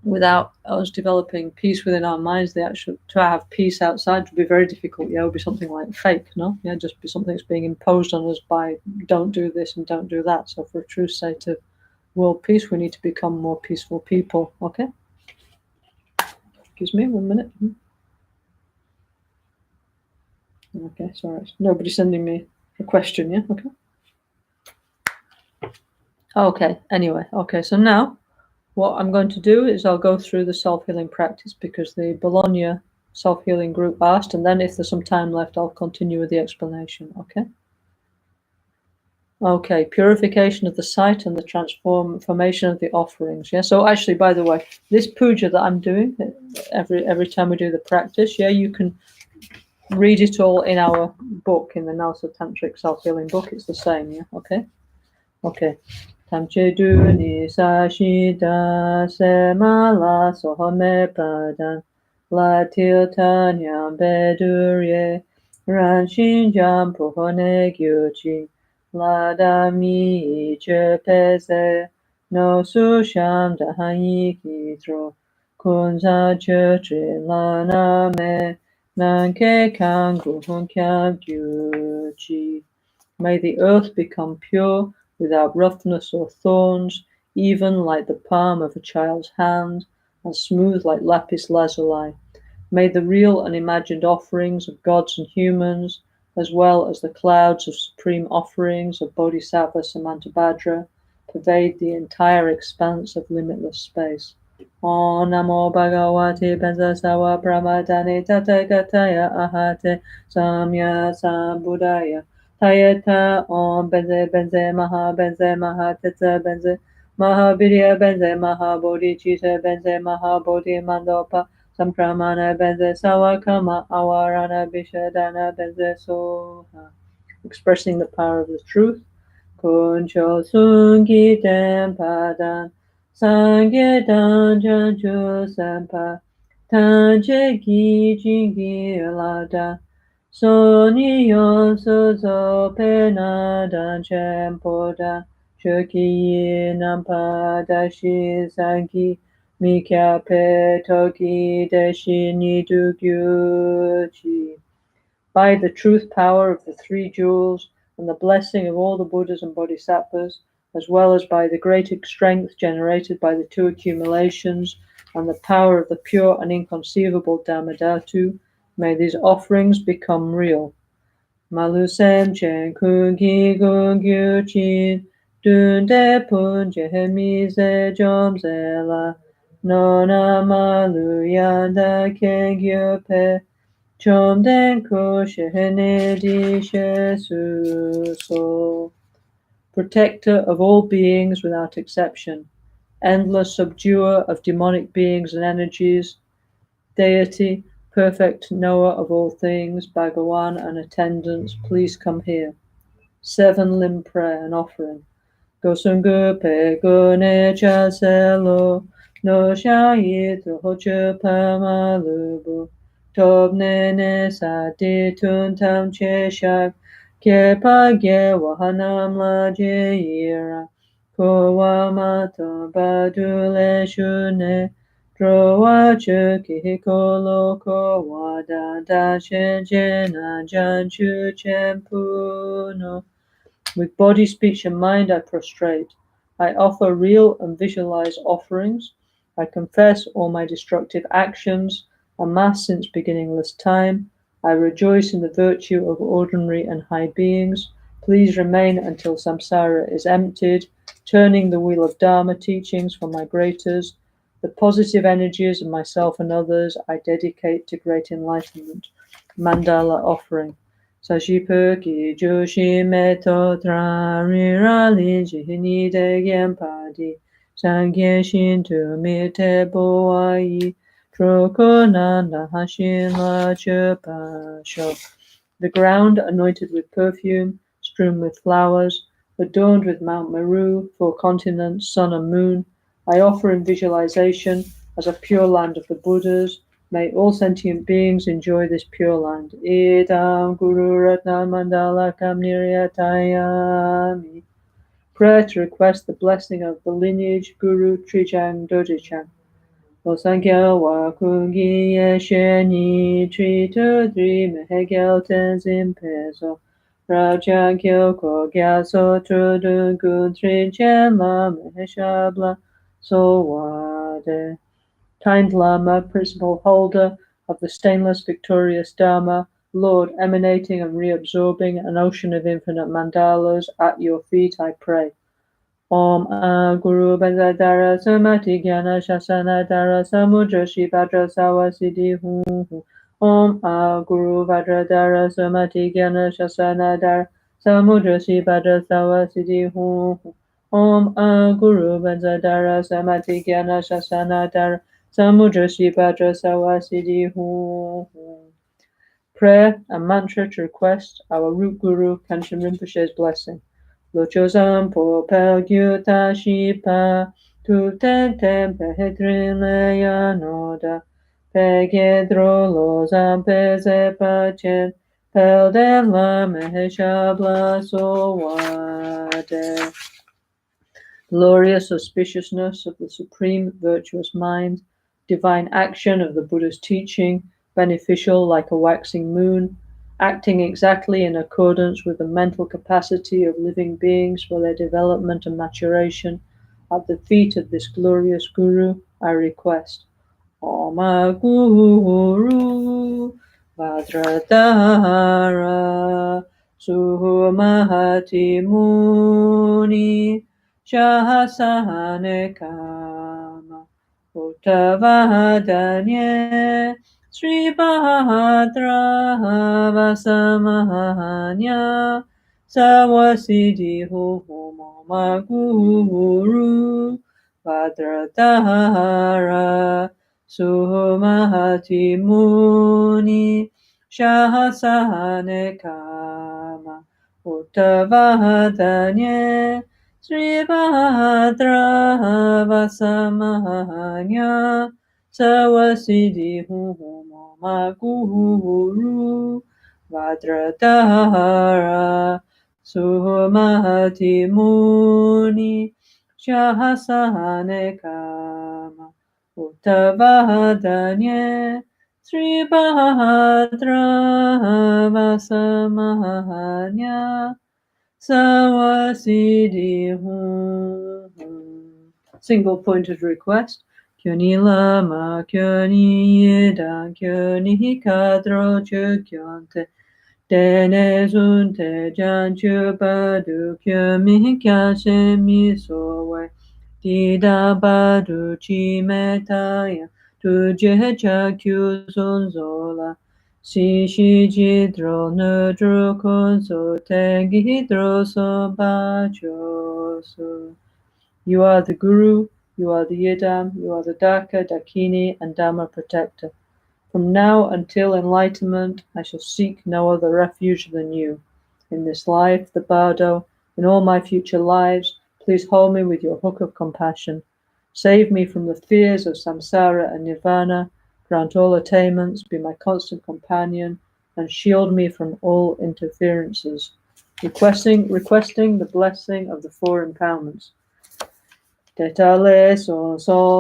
Without us developing peace within our minds, to have peace outside would be very difficult. It would be something like fake, no? Just be something that's being imposed on us by don't do this and don't do that. So for a true state of world peace, we need to become more peaceful people, okay? Excuse me, 1 minute. Okay, sorry. Nobody's sending me a question, okay? Okay, anyway, okay, so now what I'm going to do is I'll go through the self-healing practice because the Bologna self-healing group asked, and then if there's some time left, I'll continue with the explanation, okay? Okay, purification of the site and the transformation of the offerings, So actually, by the way, this puja that I'm doing every time we do the practice, you can read it all in our book, in the NgalSo Tantric Self-Healing book. It's the same, okay? Okay. Tamchedu ni sashida semala sohame padan la tiltanyam bedurye ranshin jam pohone gyuchi la dami chepese no susham dahanyi kitro kunza chötre lana me nanke kangu hunkyam gyuchi. May the earth become pure without roughness or thorns, even like the palm of a child's hand, and smooth like lapis lazuli. May the real and imagined offerings of gods and humans, as well as the clouds of supreme offerings of Bodhisattva Samantabhadra, pervade the entire expanse of limitless space. Om Namo Bhagavate Benzasawa Pramadane Tathagataya Ahate Samya Sambuddhaya. Tayeta Om Benze Benze Maha Tetsa Benze Mahabirya Benze Bodhicitta Benze Bodhi Mandopa Sampramana Benze Sawakama Awarana Bishadana Benze Soha. Expressing the power of the truth. Kuncho Sungi Tempadan Sangyedan Janju Sampa Tanje Gi Jingi Lada Soniyon Suzo Penadan Chempodan Shoki Nampa Dashi Sangi Mikyape Toki Deshi Nidugyuchi. By the truth power of the three jewels and the blessing of all the Buddhas and Bodhisattvas, as well as by the great strength generated by the two accumulations and the power of the pure and inconceivable Dhammadhatu, May these offerings become real. Malusem chen kungi gungyu chin dunde punje mize jomze la nona maluyanda kengyo pe chomden kushene di shesu so. Protector of all beings without exception, endless subduer of demonic beings and energies, deity, perfect knower of all things, Bhagawan and attendants, please come here. 7-limb prayer and offering. Gosungu pe gune chaselo, no shayi trohochu pamalubu, tobne ne sati tuntam cheshak, kepa ge wahanam la jeira, kowa mato badule shune, drowa chuki kolo kowa da da jena janchu chempuno. With body, speech, and mind I prostrate. I offer real and visualized offerings. I confess all my destructive actions, amassed since beginningless time. I rejoice in the virtue of ordinary and high beings. Please remain until samsara is emptied, turning the wheel of Dharma teachings for my greaters. The positive energies of myself and others I dedicate to great enlightenment. Mandala offering. Sashipuki Joshi Meto Trarirali Jihini Degyen Padi Sangyen Shintu Mite Boai Trokonanda Hashin La Chupasho. The ground anointed with perfume, strewn with flowers, adorned with Mount Meru, 4 continents, sun and moon, I offer in visualization as a pure land of the Buddhas. May all sentient beings enjoy this pure land. Idam Guru Ratna Mandala Kam Niryatayami. Prayer to request the blessing of the lineage Guru Trijang Dodichang. Osankya wa kungi yesheni tri tu tri mehegel tenzin peso. Rajan kyoko gyaso trudun gun tri chenla meheshabla so wade. Kind Lama, principal holder of the stainless victorious Dharma, Lord, emanating and reabsorbing an ocean of infinite mandalas, at your feet I pray. Om Guru Bhadradara Samati Jnana Shasana Dara Samudra Shibhadra Sawasidi Hu. Om Guru Bhadradara Samati Jnana Shasana Dara Samudra Shibhadra Sawasidi Hu. Om Guru Bhadradara Samati Jnana Shasana Dara Samudra Shibhadra Sawasidi Hu. Prayer and mantra to request our root guru Kanchan Rinpoche's blessing. Lochosam po pel gyuta shipa tu ten petrin leya noda pegedro lozam peze pachen pel den la meheshabla so wade. Glorious auspiciousness of the supreme virtuous mind, divine action of the Buddha's teaching, beneficial like a waxing moon, acting exactly in accordance with the mental capacity of living beings for their development and maturation, at the feet of this glorious Guru, I request. Oma Guru Vajradhara Suhumahati Muni Shahasane Kama Uttavadanye Sri Bhadra Vasamahanya Sawasidi Mama Guru Vajradhara Suhumahati Muni Shahasane Kama Uttavadanye Sri Bhadra Vasamahanya Sawasidi Mama Guru Vajradhara Suhumahati Muni Shahasane Kama Uttavadanye Sri Bhadra Vasamahanya Sawasidi. Single pointed request. kyoni lama, kyoni yeda, kyoni kadro chukyonte, dene zunte janchu badu, kyomi kyashe misowe, dida badu chimetaya, tuje chakyu zonzola, shishi jidro nudro konso, tengi hidro sobachoso. You are the Guru, you are the Yidam, you are the Daka, Dakini, and Dhamma protector. From now until enlightenment, I shall seek no other refuge than you. In this life, the bardo, in all my future lives, please hold me with your hook of compassion. Save me from the fears of samsara and nirvana, grant all attainments, be my constant companion, and shield me from all interferences. Requesting the blessing of the four empowerments. Tetale so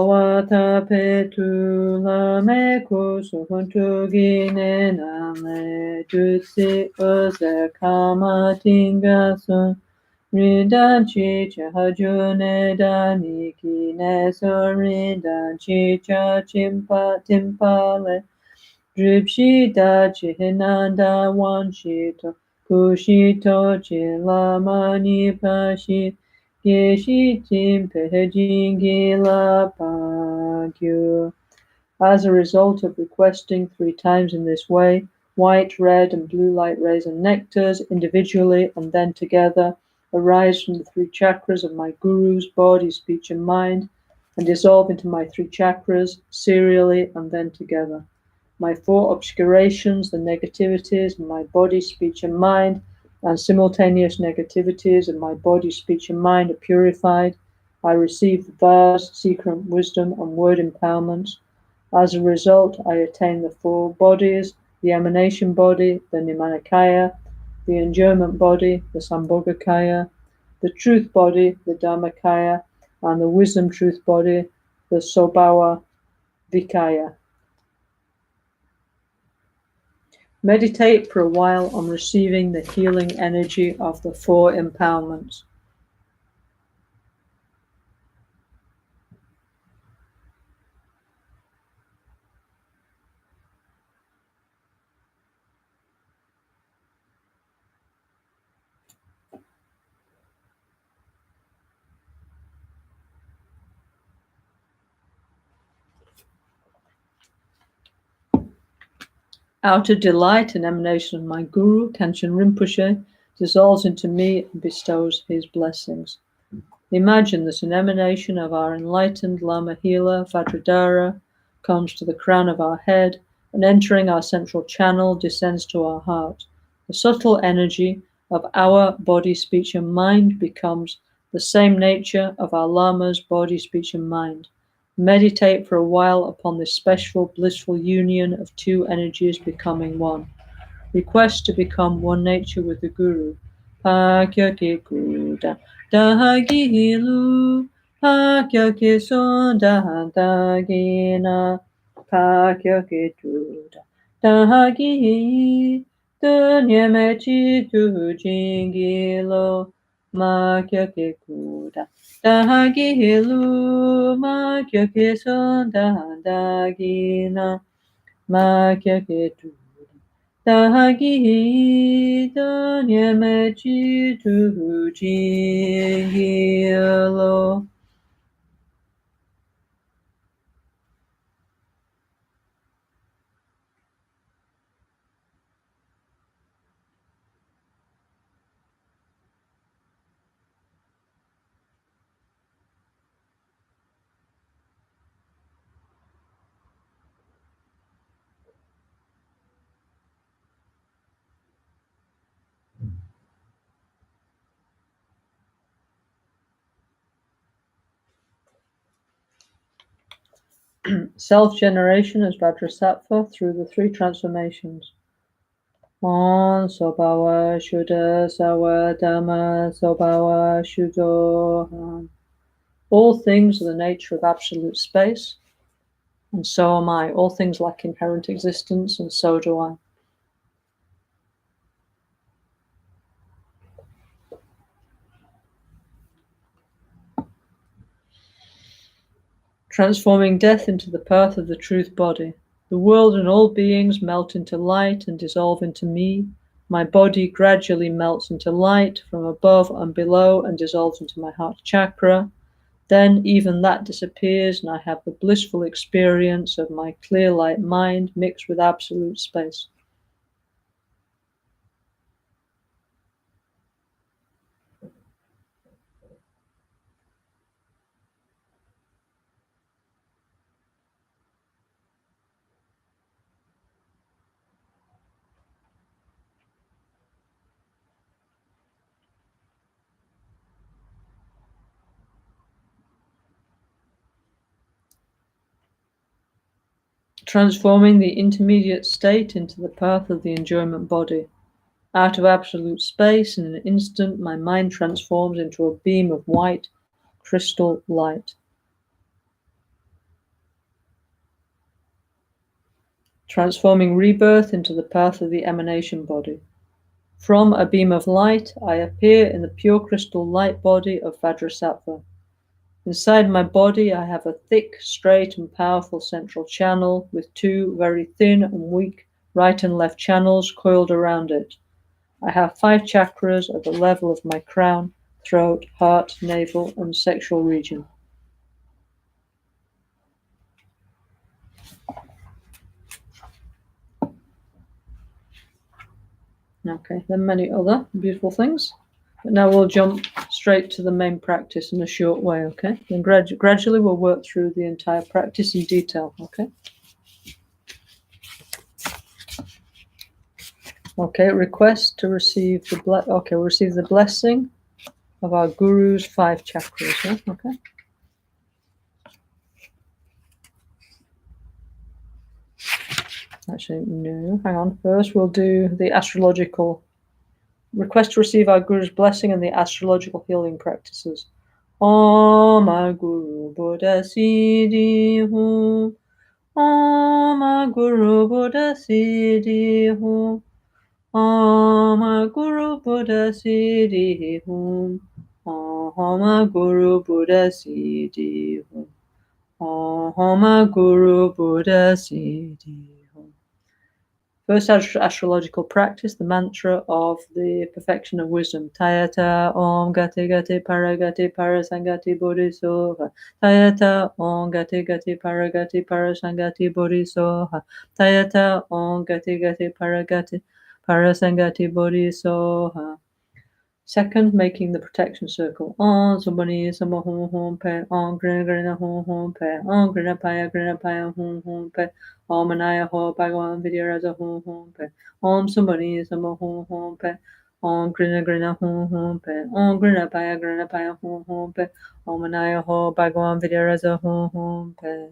wata petula me kusu huntugine name jutsi oze kama tingasun rindan chicha hajune daniki neso rindan chicha chimpa timpale dripshita chihinanda wanshito kushito chilamani pashi as a result of requesting 3 times in this way, white, red, and blue light rays and nectars, individually and then together, arise from the 3 chakras of my guru's body, speech, and mind, and dissolve into my 3 chakras, serially and then together. My 4 obscurations, the negativities in my body, speech, and mind, and simultaneous negativities in my body, speech, and mind are purified. I receive the vast, secret wisdom and word empowerments. As a result, I attain the 4 bodies, the emanation body, the Nimanakaya, the enjoyment body, the Sambhogakaya, the truth body, the Dharmakaya, and the wisdom truth body, the Sobhawa Vikaya. Meditate for a while on receiving the healing energy of the 4 empowerments. Out of delight and emanation of my Guru, Khenchen Rinpoche, dissolves into me and bestows his blessings. Imagine that an emanation of our enlightened Lama Healer, Vajradhara, comes to the crown of our head and entering our central channel descends to our heart. The subtle energy of our body, speech, and mind becomes the same nature of our Lama's body, speech, and mind. Meditate for a while upon this special, blissful union of 2 energies becoming one. Request to become one nature with the Guru. Pakyake kuda dahagilu, pakyake sonda dagina, pakyake tuda dahagi, dunyamechi tu jingilo, makyake kuda dahagilu, makyake sonda dagina, makyake tuda Dahagi dunyamechi tu jingilo. Self-generation as Vajrasattva through the 3 transformations. NgalSo Shuddha Sawa Dhamma Sobhawa Shuddho. All things are the nature of absolute space, and so am I. All things lack inherent existence, and so do I. Transforming death into the path of the truth body. The world and all beings melt into light and dissolve into me. My body gradually melts into light from above and below and dissolves into my heart chakra. Then even that disappears and I have the blissful experience of my clear light mind mixed with absolute space. Transforming the intermediate state into the path of the enjoyment body. Out of absolute space, in an instant, my mind transforms into a beam of white crystal light. Transforming rebirth into the path of the emanation body. From a beam of light, I appear in the pure crystal light body of Vajrasattva. Inside my body, I have a thick, straight, and powerful central channel with two very thin and weak right and left channels coiled around it. I have 5 chakras at the level of my crown, throat, heart, navel, and sexual region. Okay, then many other beautiful things. But now we'll jump straight to the main practice in a short way, okay? Then gradually we'll work through the entire practice in detail, okay? Okay, request to receive the receive the blessing of our Guru's 5 chakras, yeah? Okay. Actually, no, hang on. First, we'll do the astrological request to receive our Guru's blessing and the astrological healing practices. Om Guru Buddha Siddhi Hu. Om Guru Buddha Siddhi Hu. Om Guru Buddha Siddhi Hu. Om Guru Buddha Siddhi Hu. Om Guru Buddha Siddhi Hu. First astrological practice, the mantra of the perfection of wisdom. Tayata Om Gati Gati Paragati Parasangati Bodhisoha. Tayata Om Gati Gati Paragati Parasangati Bodhisoha. Tayata Om Gati Gati Paragati Parasangati Bodhisoha. Second, making the protection circle. Om Subhani Samo Hum Hum Pe. Om Grina Grina Hum Hum Pe. Om Grina Paya Hum Hum Pe. Om Anaya Ho Bhagavan Vidyaraja Hum Hum Pe. Om Subhani Samo Hum Hum Pe. Om Grina Grina Hum Hum Pe. Om Grina Paya Hum Hum Pe. Om Anaya Ho Bhagavan Vidyaraja Hum Hum Pe.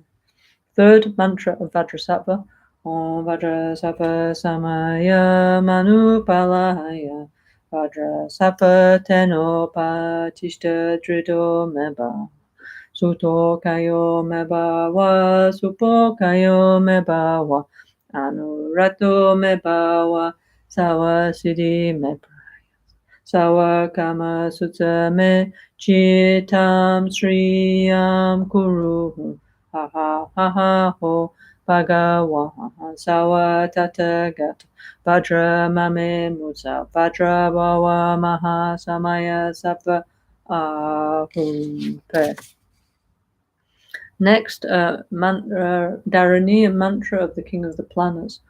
Third, mantra of Vajrasattva. Om Vajrasattva Samaya Manupalaya. Vajrasattva Tenopa Tishta Drito Meba. Suto Kayo Mebawa, Supo Kayo Mebawa, Anurato Mebawa, Sawa Siddhi Mepraya, Sawa Kama Sutta Me, Chitam Sriyam Kuru, Ha Ha Ha Ha Ho, Bhagawa, Sawa Tathagata, Vajra Mame Musa, Vajra Bawa Maha Samaya Sattva Ahum Pe. Next, Dharani, a mantra of the King of the Planets.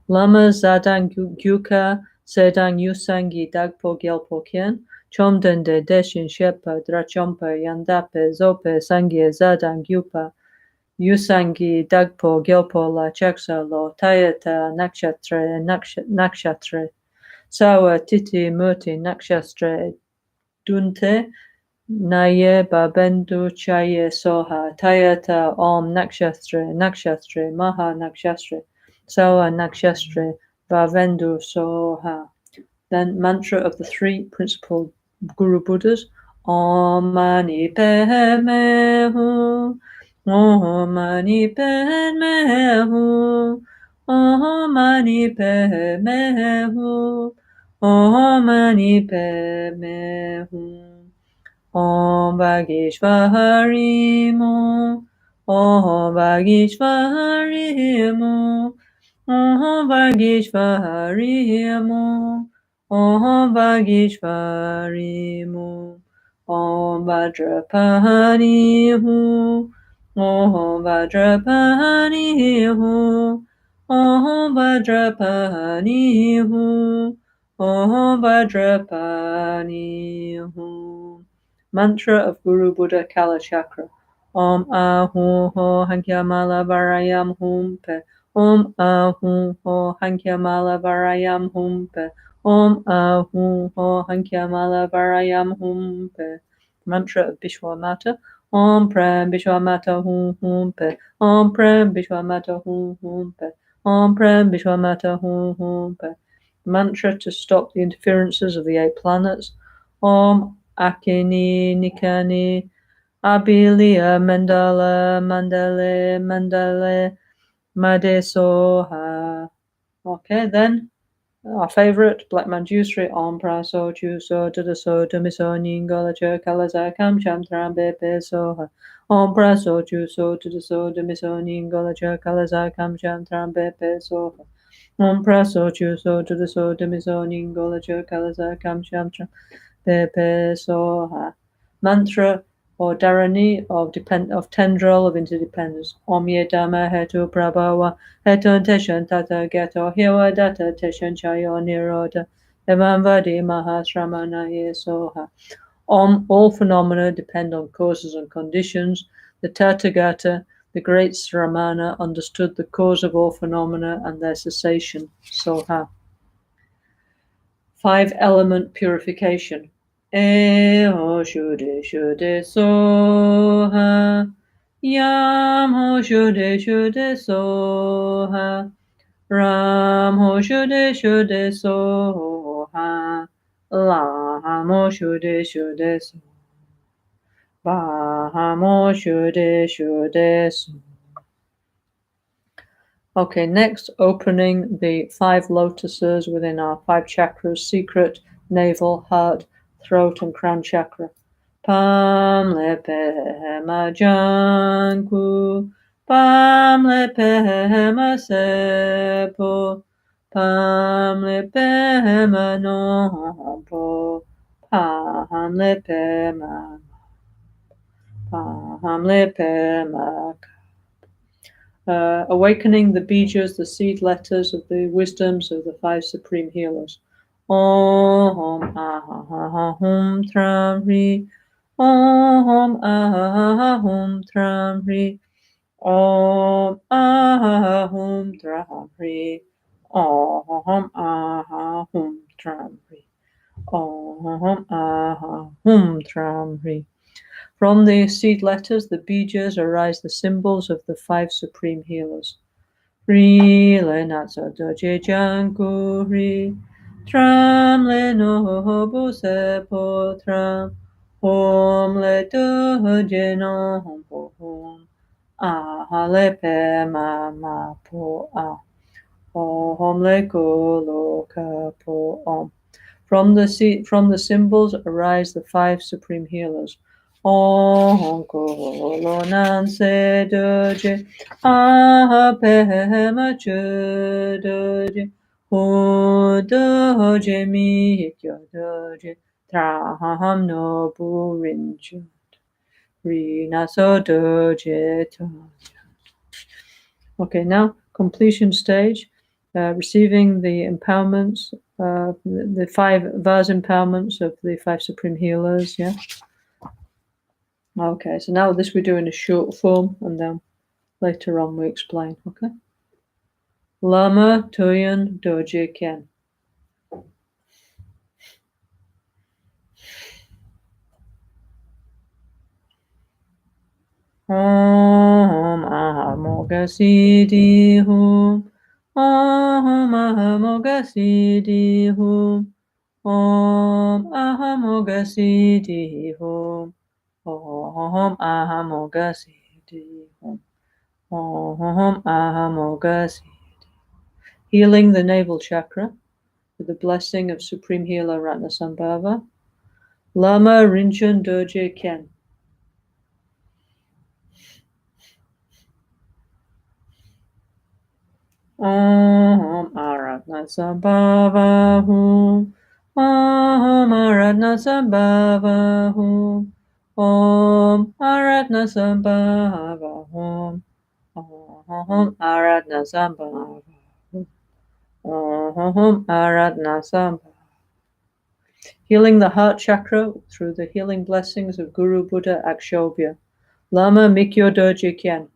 Lama Zadang Gyuka Sedang Yusangi Dagpo Gyalpo Kien Chom Dende Deshin Shepa Drachompa Yandape Zope Sangi Zadang Gyupa Yusangi Dagpo Gyalpo La Chaksa Lo Tayata Nakshatre Sawa Titi Murti Nakshastre Dunte Naye Babendu Chaye Soha Tayata Om Nakshastre Maha Nakshastre Sawa Nakshastre Bavendu Soha. Then mantra of the 3 principal Guru Buddhas. Om Mani Padme Hu. Om Mani Padme Hu. Om Mani Padme Hu. Om Mani Padme Hu. Om Bhageshvari Mo. Om Vagishvarimo, Om Vagishvarimo, Om Vagishvarimo, Om Vajrapanihu, Om Vajrapanihu, Om Vajrapanihu, Om Vajrapanihu. Mantra of Guru Buddha Kala Chakra. Om Ahu Ho Hankyamala Varayam Humpe. Om Ahu Ho Hankyamala Varayam Humpe. Om Ahu Ho Hankyamala Varayam Humpe. Mantra of Vishwamata. Om Prem Vishwamata Hum Humpe. Om Prem Vishwamata Hum Humpe. Om Prem Vishwamata Hum Humpe. Mantra to stop the interferences of the 8 planets. Om Akini Nikani Abilia Mandala Mandale Mandale Madesoha. Okay, then our favorite, Black Manjusri, Om Praso Chuso Dudaso Dumiso Ningola Chakalaza Kam Chantram Bepe Soha. Om Praso Chuso Dudaso Dumiso Ningola Chakalaza Kam Chantram Bepe Soha. Om Praso Chuso Dudaso Dumiso Ningola Chakalaza Kam Chantram Bepe Soha. Mantra or Dharani of tendril of interdependence. Om Ye Dhamma Hetu Prabhava Hetu Teshan Tata Gato Hiwa Data Teshan Chayo Niroda Evam Vadi Mahasramana Ye Soha. Om, all phenomena depend on causes and conditions. The Tathagata, the great Sramana, understood the cause of all phenomena and their cessation. Soha. 5-element purification. Ho shude shude soha. Yam ho shude shude soha. Ram ho shude shude soha. Lam ho shude shude soha. Vam ho shude shude soha. Okay, next, opening the 5 lotuses within our 5 chakras: secret, navel, heart, throat, and crown chakra. Pam lepe ma janku, pam lepe ma sepo, pam lepe ma nompo, pam lepe ma, pam lepe ma. Awakening the bijas, the seed letters of the wisdoms of the 5 supreme healers. Om Ahum Tram Ri. Om Ahum Tram Ri. Om Ahum Tram Ri. Om Ahum Tram Ri. Om Ahum Tram Ri. From the seed letters, the bijas, arise the symbols of the 5 supreme healers. Ri le natsa doje janku ri, tram le no bu se po tram, hom le doje no hom po hom, ah le pe ma po ah, hom le ko lo ka po om. From the symbols arise the 5 supreme healers. Om ko lo nan se doje, ah pe ma chu doje, ho doje mi kyo doje, traham no bu rinju, ri na so doje to. Okay, now completion stage. Receiving the empowerments, the 5 vase empowerments of the 5 supreme healers. Yeah. Okay, so now this we do in a short form, and then later on we explain. Okay. Lama Tuyen Doje Ken. Om Ahamogasiddhi Hum. Om Ahamogasiddhi Hum. Om Ahamogasiddhi Hum. Om Ahamogasiddhi Hum. Om Ahamogasiddhi. Healing the navel chakra with the blessing of Supreme Healer Ratnasambhava. Lama Rinchen Doje Ken. Om Aratna Sambhava Hum. Om Aratna Sambhava Hum. Om Aratna Sambhava Hum. Om Aratna Sambhava Hum. Om Aratna Sambhava. Healing the heart chakra through the healing blessings of Guru Buddha Akshobhya. Lama Mikyo Doji Kyen.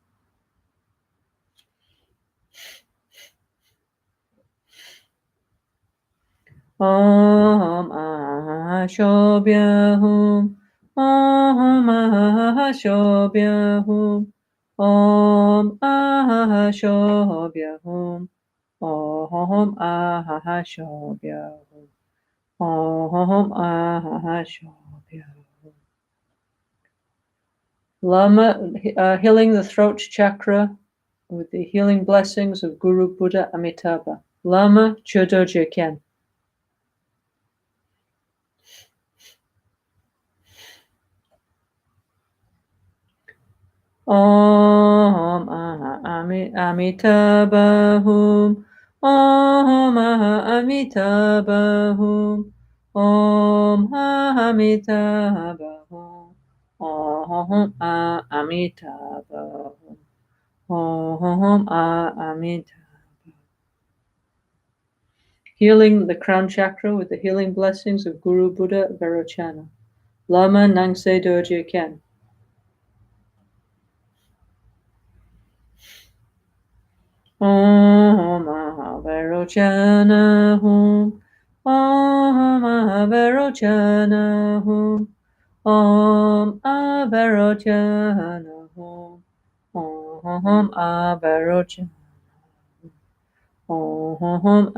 Om Ahashobhya Hum. Om Ahashobhya Hum. Om Ahashobhya Hum. Om Ahashobhya Hum. Om Ahashobhya Hum. Lama, healing the throat chakra with the healing blessings of Guru Buddha Amitabha. Lama Chodoje Ken. Om Amitabha Hum. Om Amitabha Hum. Om Amitabha Hum. Om Amitabha Hum. Om Amitabha. Healing the crown chakra with the healing blessings of Guru Buddha Vairocana. Lama Nangse Dorje Ken. Om Vairocana Hum. Om Vairocana Hum. Om Vairocana Hum. Om Vairocana Hum. Om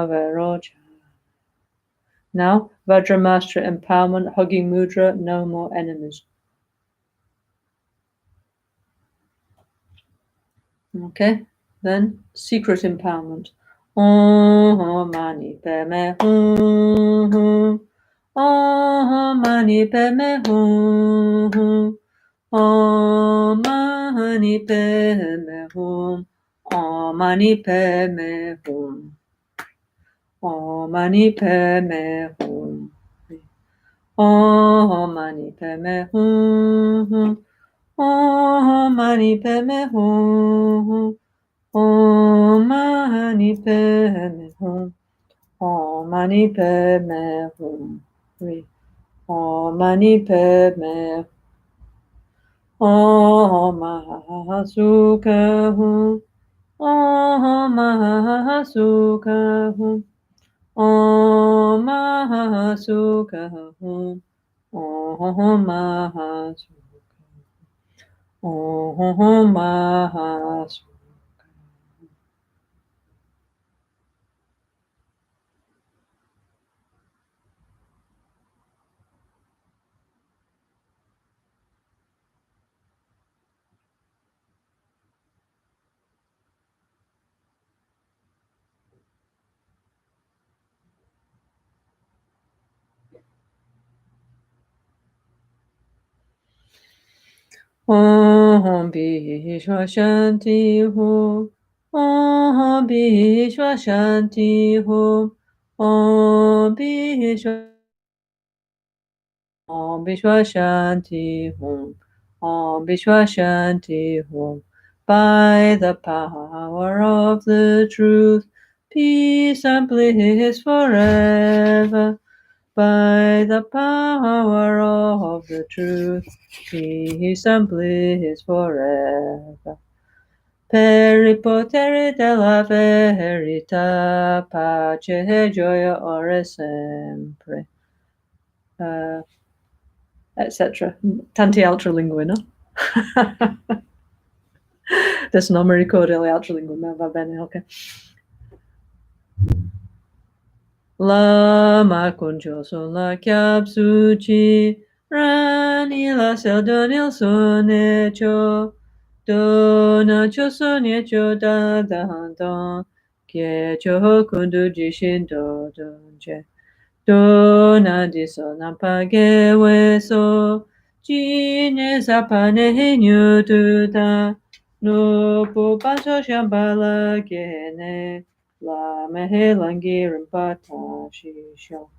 Vairocana. Now, Vajramastra Empowerment, Hugging Mudra, No More Enemies. Okay, then Secret Empowerment. Om Mani Padme Hum. Om Mani Padme Hum. Om Mani Padme Hum. Om Mani Padme Hum. Om Mani Padme Hum. Om Mani Padme Hum. Om Mani Padme Hum. Om Mani Padme Hum. Om Mani Padme Hum. Om Mani Padme. Om Mahasukha Hum. Om Mahasukha Hum. Om Mahasukha Hum. Om Mahasukha. Om Mahasukha. Om Vishwa Shanti Hum. Om Vishwa Shanti Hum. Om Vishwa. Om Vishwa Shanti Hum. Om Vishwa Shanti Hum. By the power of the truth, peace and bliss forever. By the power of the truth, peace and bliss forever. Per il potere della verità, pace e gioia ora e sempre. Etc. Tanti altre lingue, no? Adesso non mi ricordo le altre lingue, ma va bene, ok. Lama Conchoso la Kyabsuchi, Rani la Seldonil Sonecho, Dona Chosonecho da Dandan, Kiecho Kundu Jishin Dodonje, Dona Diso Nampage Weso, Jine Zapane Nyututa, no pupanso shambhala gene la mehelangi rimpata shisho.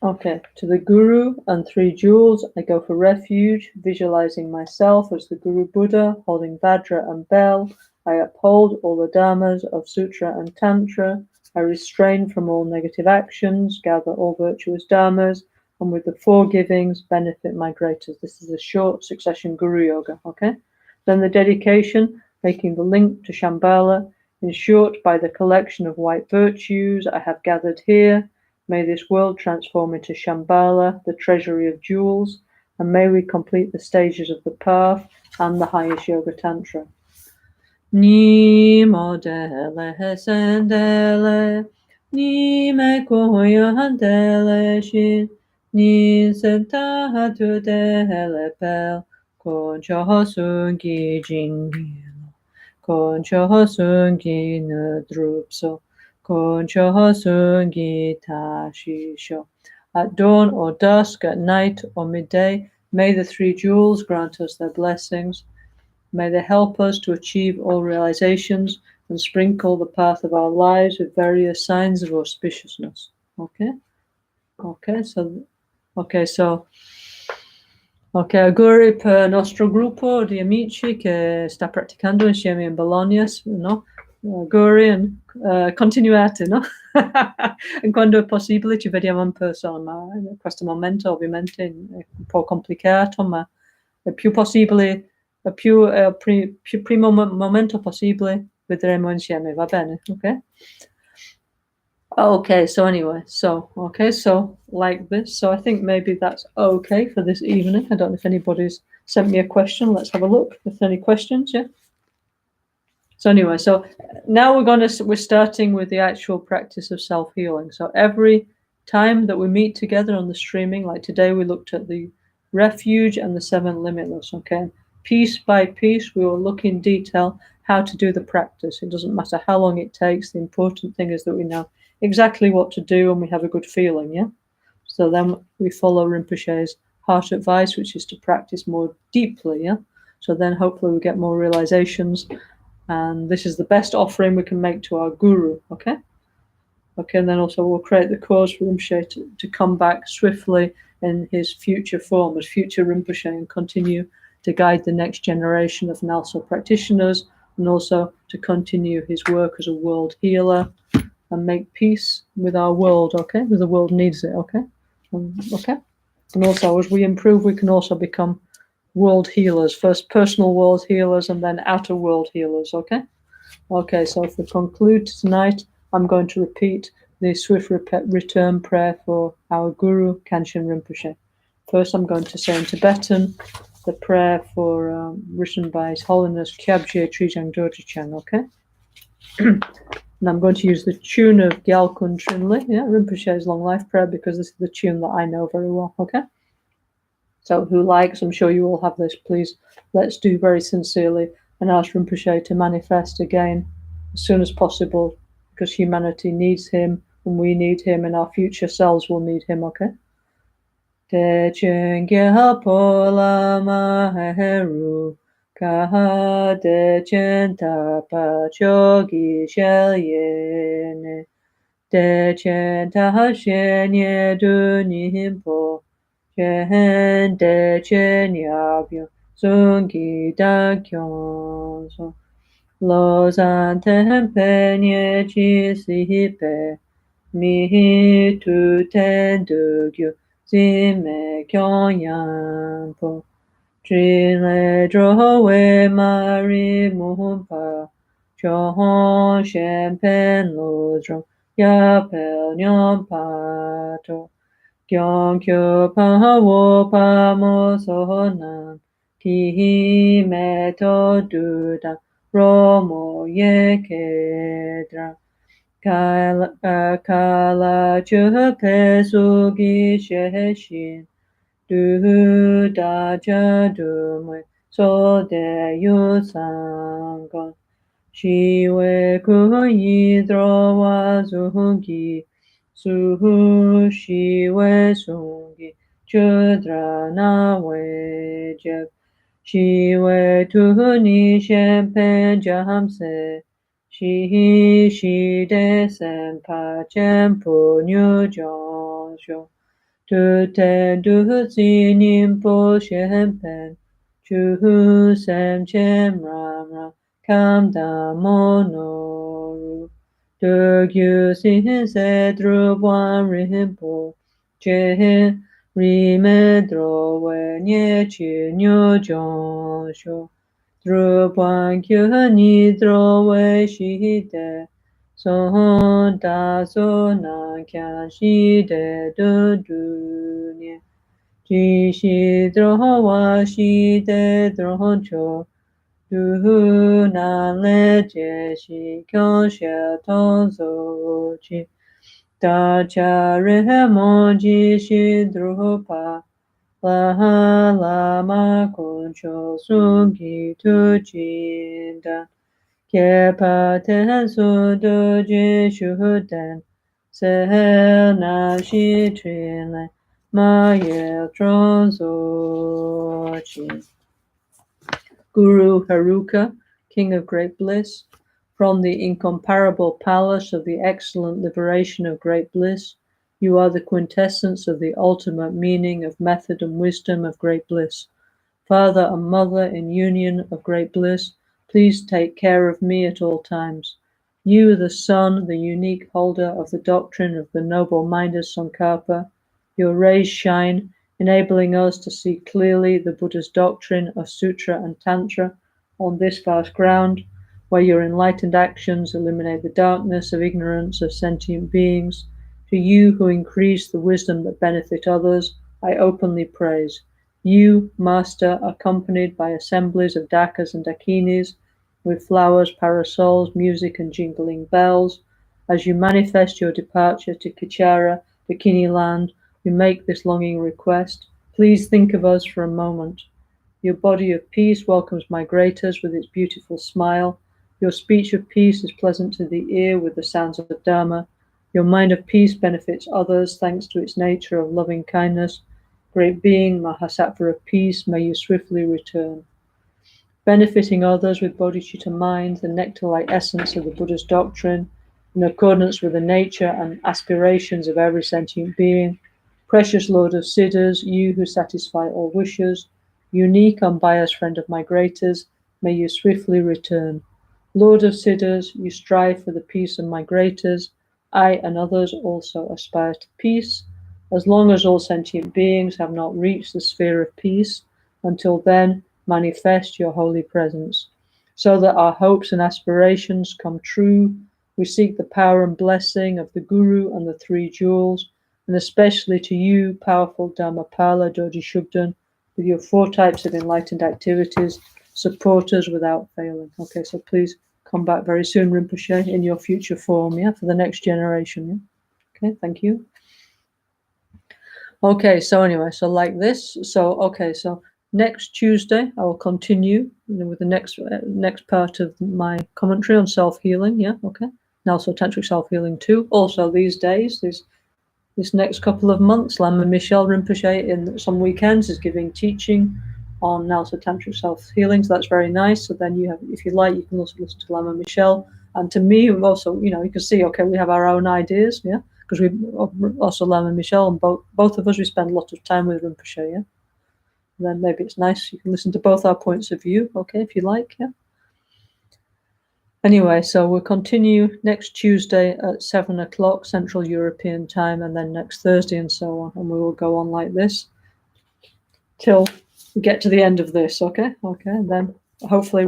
Okay, to the Guru and three jewels, I go for refuge, visualizing myself as the Guru Buddha, holding Vajra and bell. I uphold all the dharmas of Sutra and Tantra. I restrain from all negative actions, gather all virtuous dharmas, and with the four givings, benefit my greaters. This is a short succession Guru Yoga, okay? Then the dedication, making the link to Shambhala. In short, by the collection of white virtues I have gathered here, may this world transform into Shambhala, the treasury of jewels, and may we complete the stages of the path and the highest Yoga Tantra. Ni modele sendele, ni me koyo handele shin, ni senta hatu dele pel, koncho sungi jingilo, koncho sungi nudrupso, koncho sungi tashisho. At dawn or dusk, at night or midday, may the three jewels grant us their blessings. May they help us to achieve all realizations and sprinkle the path of our lives with various signs of auspiciousness. Okay? Ok, auguri per nostro gruppo di amici che sta praticando insieme in Bologna, no? Auguri e continuate, no? E quando è possibile ci vediamo in persona, ma in questo momento ovviamente è un po' complicato, ma è più possibile, più primo momento possibile vedremo insieme, va bene, ok? Okay, so anyway, so like this. So I think maybe that's okay for this evening. I don't know if anybody's sent me a question. Let's have a look. If there any questions, yeah. So anyway, so now we're starting with the actual practice of self-healing. So every time that we meet together on the streaming, like today we looked at the refuge and the seven limitless, okay? Piece by piece, we will look in detail how to do the practice. It doesn't matter how long it takes. The important thing is that we know exactly what to do and we have a good feeling, yeah? So then we follow Rinpoche's heart advice, which is to practice more deeply, yeah? So then hopefully we get more realizations, and this is the best offering we can make to our guru, okay? Okay, and then also we'll create the cause for Rinpoche to come back swiftly in his future form as future Rinpoche and continue to guide the next generation of NgalSo practitioners, and also to continue his work as a world healer and make peace with our world, okay? Because the world needs it, okay? Okay? And also, as we improve, we can also become world healers. First personal world healers and then outer world healers, okay? Okay, so if we conclude tonight, I'm going to repeat the swift return prayer for our Guru, Kanshin Rinpoche. First, I'm going to say in Tibetan the prayer for written by His Holiness Kyabje Trijang Dorjichang, okay? And I'm going to use the tune of Gyalkun Trinli, yeah, Rinpoche's Long Life Prayer, because this is the tune that I know very well, okay? So who likes, I'm sure you all have this, please, let's do very sincerely and ask Rinpoche to manifest again as soon as possible, because humanity needs him and we need him and our future selves will need him, okay? Te chengya pola maheru kaha de chenta pa chogi shelyene de chenta shenye du nimpo chen de chen yabyo sungi da kyon so lo san tempe nye chi si pe mi tu ten du gyu zime kyon yan po Jin le zhou wei ma ri mu pa chong shen pen lu zhong ya pe nian pa to kyong kyu pa wo pa mo so nan ki me to du da ro mo ye ke dra ka la chu pe su gi she shin du da ja du mui so de yu san gon shi wei ku yi dro wa zu gi su shi wei sung gi chudra na we jeb. Shi we tu ni shen pen jam se. Shi de sen pa chen pu nyu jong sho. Tu ten du zi nim po shen pen. Chu hu sem chem ram ram. Kam da mo no ru. De gyu sin se dru buan rin po. Je ri me dro we nye chi nyu jong sho. Dru buan kyu ni dro we shi de. So da so na kya shi de du nye. Ji shi dro wa shi de dro cho. Du na le jie shi kyong xie tong zo chi. Da cha re mo ji shi dro pa. La ma kun cho sun ki tu jin dan. Ke pa ten su du ji shu den. Se na shi trin lai. Ma ye zhong zo chi. Guru Haruka, King of Great Bliss, from the incomparable palace of the excellent liberation of great bliss, you are the quintessence of the ultimate meaning of method and wisdom of great bliss. Father and Mother in union of great bliss, please take care of me at all times. You, the Son, the unique holder of the doctrine of the noble-minded Tsongkhapa, your rays shine, enabling us to see clearly the Buddha's doctrine of Sutra and Tantra on this vast ground, where your enlightened actions eliminate the darkness of ignorance of sentient beings. To you who increase the wisdom that benefit others, I openly praise. You, Master, accompanied by assemblies of dakas and dakinis, with flowers, parasols, music, and jingling bells, as you manifest your departure to Kichara, Dakini land, we make this longing request. Please think of us for a moment. Your body of peace welcomes migrators with its beautiful smile. Your speech of peace is pleasant to the ear with the sounds of Dharma. Your mind of peace benefits others thanks to its nature of loving kindness. Great being, Mahasattva of peace, may you swiftly return. Benefiting others with bodhicitta mind, the nectar-like essence of the Buddha's doctrine, in accordance with the nature and aspirations of every sentient being. Precious Lord of Siddhas, you who satisfy all wishes, unique, unbiased friend of migrators, may you swiftly return. Lord of Siddhas, you strive for the peace of migrators. I and others also aspire to peace. As long as all sentient beings have not reached the sphere of peace, until then, manifest your holy presence. So that our hopes and aspirations come true, we seek the power and blessing of the Guru and the three jewels, and especially to you, powerful Dhammapala Dodi Shugden, with your 4 types of enlightened activities, support us without failing. Okay, so please come back very soon, Rinpoche, in your future form, yeah, for the next generation. Yeah? Okay, thank you. Okay, so anyway, so like this. So, okay, so next Tuesday, I will continue with the next part of my commentary on self-healing, yeah, okay? NgalSo Tantric Self-Healing 2. Also, these days, this next couple of months, Lama Michelle Rinpoche in some weekends is giving teaching on NgalSo Tantric Self-Healing, so that's very nice. So then you have, if you like, you can also listen to Lama Michelle. And to me, also, you know, you can see, okay, we have our own ideas, yeah? Because we also, Lama Michelle, and both of us, we spend a lot of time with Rinpoche, yeah? And then maybe it's nice, you can listen to both our points of view, okay, if you like, yeah? Anyway, so we'll continue next Tuesday at 7 o'clock Central European time, and then next Thursday and so on. And we will go on like this till we get to the end of this, okay? Okay, and then hopefully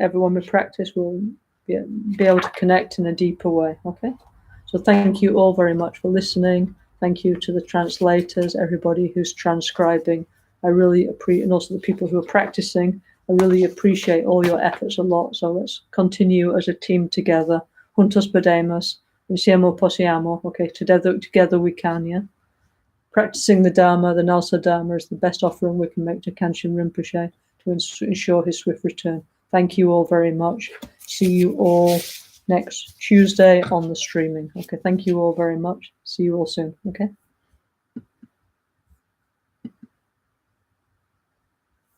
everyone we practice will be able to connect in a deeper way, okay? So thank you all very much for listening. Thank you to the translators, everybody who's transcribing. I really appreciate, and also the people who are practicing. I really appreciate all your efforts a lot. So let's continue as a team together. Juntos podemos, insieme possiamo. Okay, together we can, yeah? Practicing the Dharma, the NgalSo Dharma, is the best offering we can make to Kanshin Rinpoche to ensure his swift return. Thank you all very much. See you all next Tuesday on the streaming. Okay, thank you all very much. See you all soon. Okay.